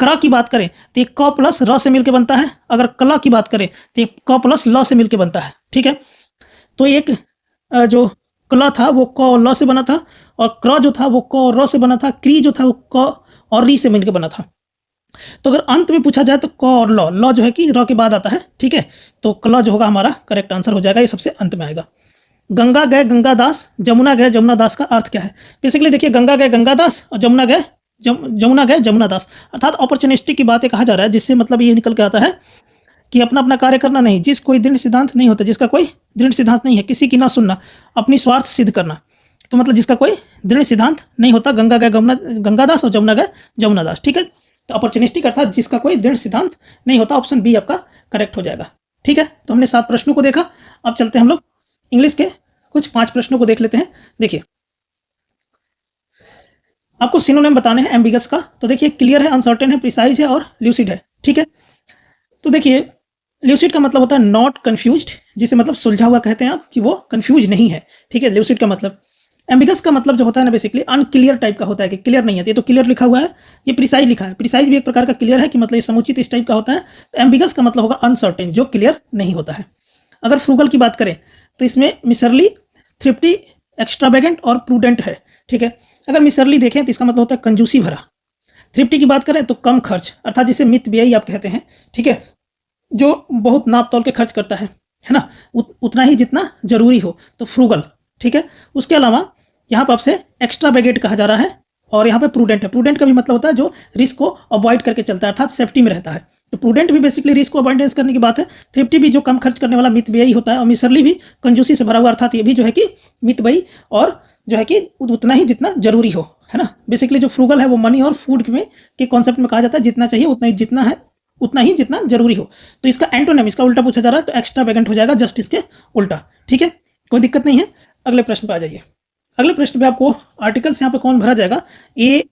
[SPEAKER 1] क्र की बात करें तो ये क प्लस र से मिलकर बनता है। अगर कला की बात करें तो ये क प्लस ल से मिलकर बनता है, ठीक है। तो एक जो कला था वो क और ल से बना था, और क्र जो था वो क और र से बना था, क्री जो था वो क और री से मिलकर बना था। तो अगर अंत में पूछा जाए तो क और ल जो है कि र के बाद आता है, ठीक है। तो कला जो होगा हमारा करेक्ट आंसर हो जाएगा, ये सबसे अंत में आएगा। गंगा गए गंगादास, जमुना गए जमुनादास का अर्थ क्या है? बेसिकली देखिए, गंगा गए गंगादास और जमुना गए जमुना गए जमुनादास, अर्थात अपॉर्चुनिस्टिक की बातें कहा जा रहा है, जिससे मतलब ये निकल के आता है कि अपना अपना कार्य करना नहीं, जिस कोई दृढ़ सिद्धांत नहीं होता, जिसका कोई दृढ़ सिद्धांत नहीं है, किसी की ना सुनना, अपनी स्वार्थ सिद्ध करना, तो मतलब जिसका कोई दृढ़ सिद्धांत नहीं होता, गंगा गए गंगादास और जमुना गए जमुनादास, ठीक है। तो अपॉर्चुनिस्टिक अर्थात जिसका कोई दृढ़ सिद्धांत नहीं होता, ऑप्शन बी आपका करेक्ट हो जाएगा, ठीक है। तो हमने 7 प्रश्नों को देखा, अब चलते हैं हम लोग इंग्लिश के कुछ 5 प्रश्नों को देख लेते हैं। देखिए, आपको सिनोनिम बताने हैं एम्बिगस का, तो देखिए क्लियर है, अनसर्टेन है, प्रिसाइज है और ल्यूसिड है, ठीक है। तो देखिए, ल्यूसिड का मतलब होता है नॉट कंफ्यूज्ड, जिसे मतलब सुलझा हुआ कहते हैं आप, कि वो कंफ्यूज नहीं है, ठीक है, ल्यूसिड का मतलब। एम्बिगस का मतलब जो होता है ना, बेसिकली अनक्लियर टाइप का होता है, कि क्लियर नहीं है। ये तो क्लियर लिखा हुआ है, ये प्रिसाइज लिखा है, प्रिसाइज भी एक प्रकार का क्लियर है, कि मतलब ये समुचित इस टाइप का होता है। तो एम्बिगस का मतलब होगा अनसर्टेन, जो क्लियर नहीं होता है। अगर फ्रूगल की बात करें तो इसमें मिसरली, थ्रिफ्टी, एक्स्ट्रावेगेंट और प्रूडेंट है, ठीक है। अगर मिसरली देखें तो इसका मतलब होता है कंजूसी भरा। थ्रिफ्टी की बात करें तो कम खर्च, अर्थात जिसे मितव्ययी आप कहते हैं, ठीक है, जो बहुत नाप तोल के खर्च करता है ना, उतना ही जितना जरूरी हो, तो फ्रूगल, ठीक है। उसके अलावा यहाँ पर आपसे एक्स्ट्रावेगेंट कहा जा रहा है, और यहाँ पे प्रूडेंट है। प्रूडेंट का भी मतलब होता है जो रिस्क को अवॉइड करके चलता है, अर्थात सेफ्टी में रहता है। तो प्रूडेंट भी बेसिकली रिस्क को अवॉइडेंस करने की बात है। थ्रिफ्टी भी जो कम खर्च करने वाला मितव्ययी होता है, और मिसरली भी कंजूसी से भरा हुआ, अर्थात ये भी जो है कि मितव्ययी और जो है कि उतना ही जितना जरूरी हो, है ना। बेसिकली जो फ्रूगल है वो मनी और फूड में के कॉन्सेप्ट में कहा जाता है, जितना चाहिए उतना ही, जितना है उतना ही जितना जरूरी हो। तो इसका एंटोनिम, इसका उल्टा पूछा जा रहा है, तो एक्स्ट्रावेगेंट हो जाएगा, जस्ट इसके उल्टा, ठीक है, कोई दिक्कत नहीं है। अगले प्रश्न पे आ जाइए। अगले प्रश्न पे आपको आर्टिकल्स यहाँ पे कौन भरा जाएगा, ए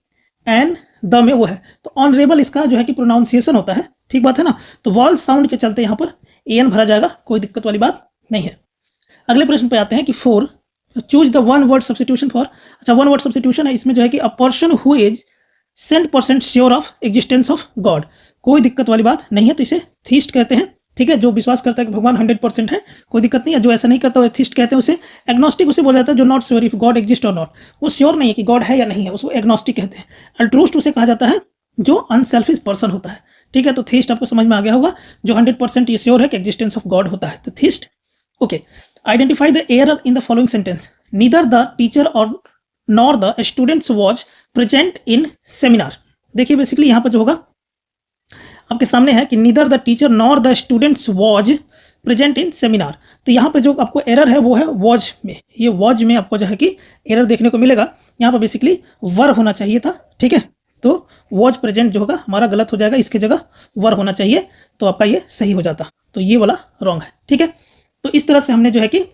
[SPEAKER 1] एन द में वो है, तो ऑनरेबल इसका जो है कि प्रोनाउंसिएशन होता है, ठीक बात है ना। तो वॉल साउंड के चलते यहाँ पर ए एन भरा जाएगा, कोई दिक्कत वाली बात नहीं है। अगले प्रश्न पे आते हैं कि 4 choose the one word substitution for, अच्छा वन वर्ड सब्स्टिट्यूशन है, इसमें जो है कि a person who is 100% sure of existence of God, कोई दिक्कत वाली बात नहीं है, तो इसे थीस्ट कहते हैं, ठीक है। जो विश्वास करता है कि भगवान 100% है, कोई दिक्कत नहीं है। जो ऐसा नहीं करता वो एथिस्ट कहते हैं उसे। एग्नोस्टिक उसे बोला जाता है जो not sure if God exist और नॉट, वो श्योर नहीं है कि गॉड है या नहीं है, उसको एग्नोस्टिक कहते हैं। अल्ट्रूस्ट उसे कहा जाता है जो अनसेल्फिश पर्सन होता है, ठीक है। तो थीस्ट आपको समझ में आ गया होगा, जो 100% ये श्योर है कि एग्जिस्टेंस ऑफ गॉड होता है, तो theist, okay. Identify the error in the following sentence, neither the teacher और nor the students was present in seminar. देखिए बेसिकली यहाँ पर जो होगा आपके सामने है कि neither the teacher nor the students was present in seminar. तो यहाँ पे जो आपको एरर है वो है वॉज में, ये वॉज में आपको जो है कि एरर देखने को मिलेगा। यहाँ पर बेसिकली वर होना चाहिए था, ठीक है, तो वॉज प्रेजेंट जो होगा हमारा गलत हो जाएगा, इसकी जगह वर होना चाहिए, तो आपका ये सही हो जाता, तो ये वाला रॉन्ग है, ठीक है। तो इस तरह से हमने जो है कि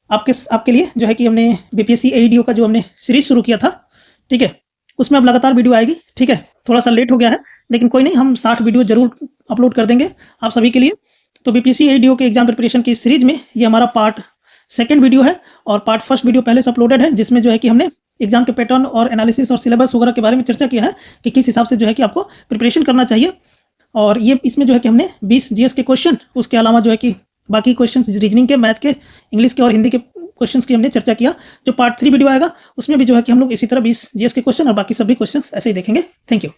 [SPEAKER 1] आपके लिए जो है कि हमने बीपीएससी एईडीओ का जो हमने सीरीज शुरू किया था, ठीक है, उसमें अब लगातार वीडियो आएगी, ठीक है। थोड़ा सा लेट हो गया है, लेकिन कोई नहीं, हम 60 वीडियो जरूर अपलोड कर देंगे आप सभी के लिए। तो बीपीएससी एईडीओ के एग्जाम प्रिपरेशन की सीरीज में ये हमारा पार्ट 2 वीडियो है, और पार्ट 1 वीडियो पहले से अपलोडेड है, जिसमें जो है कि हमने एग्जाम के पैटर्न और एनालिसिस और सिलेबस वगैरह के बारे में चर्चा किया है कि किस हिसाब से जो है कि आपको प्रिपरेशन करना चाहिए। और ये इसमें जो है कि हमने 20 जीएस के क्वेश्चन, उसके अलावा जो है कि बाकी क्वेश्चन रीजनिंग के, मैथ के, इंग्लिश के और हिंदी के क्वेश्चंस की हमने चर्चा किया। जो पार्ट 3 वीडियो आएगा उसमें भी जो है कि हम लोग इसी तरह 20 जीएस के क्वेश्चन और बाकी सभी क्वेश्चंस ऐसे ही देखेंगे। Thank you.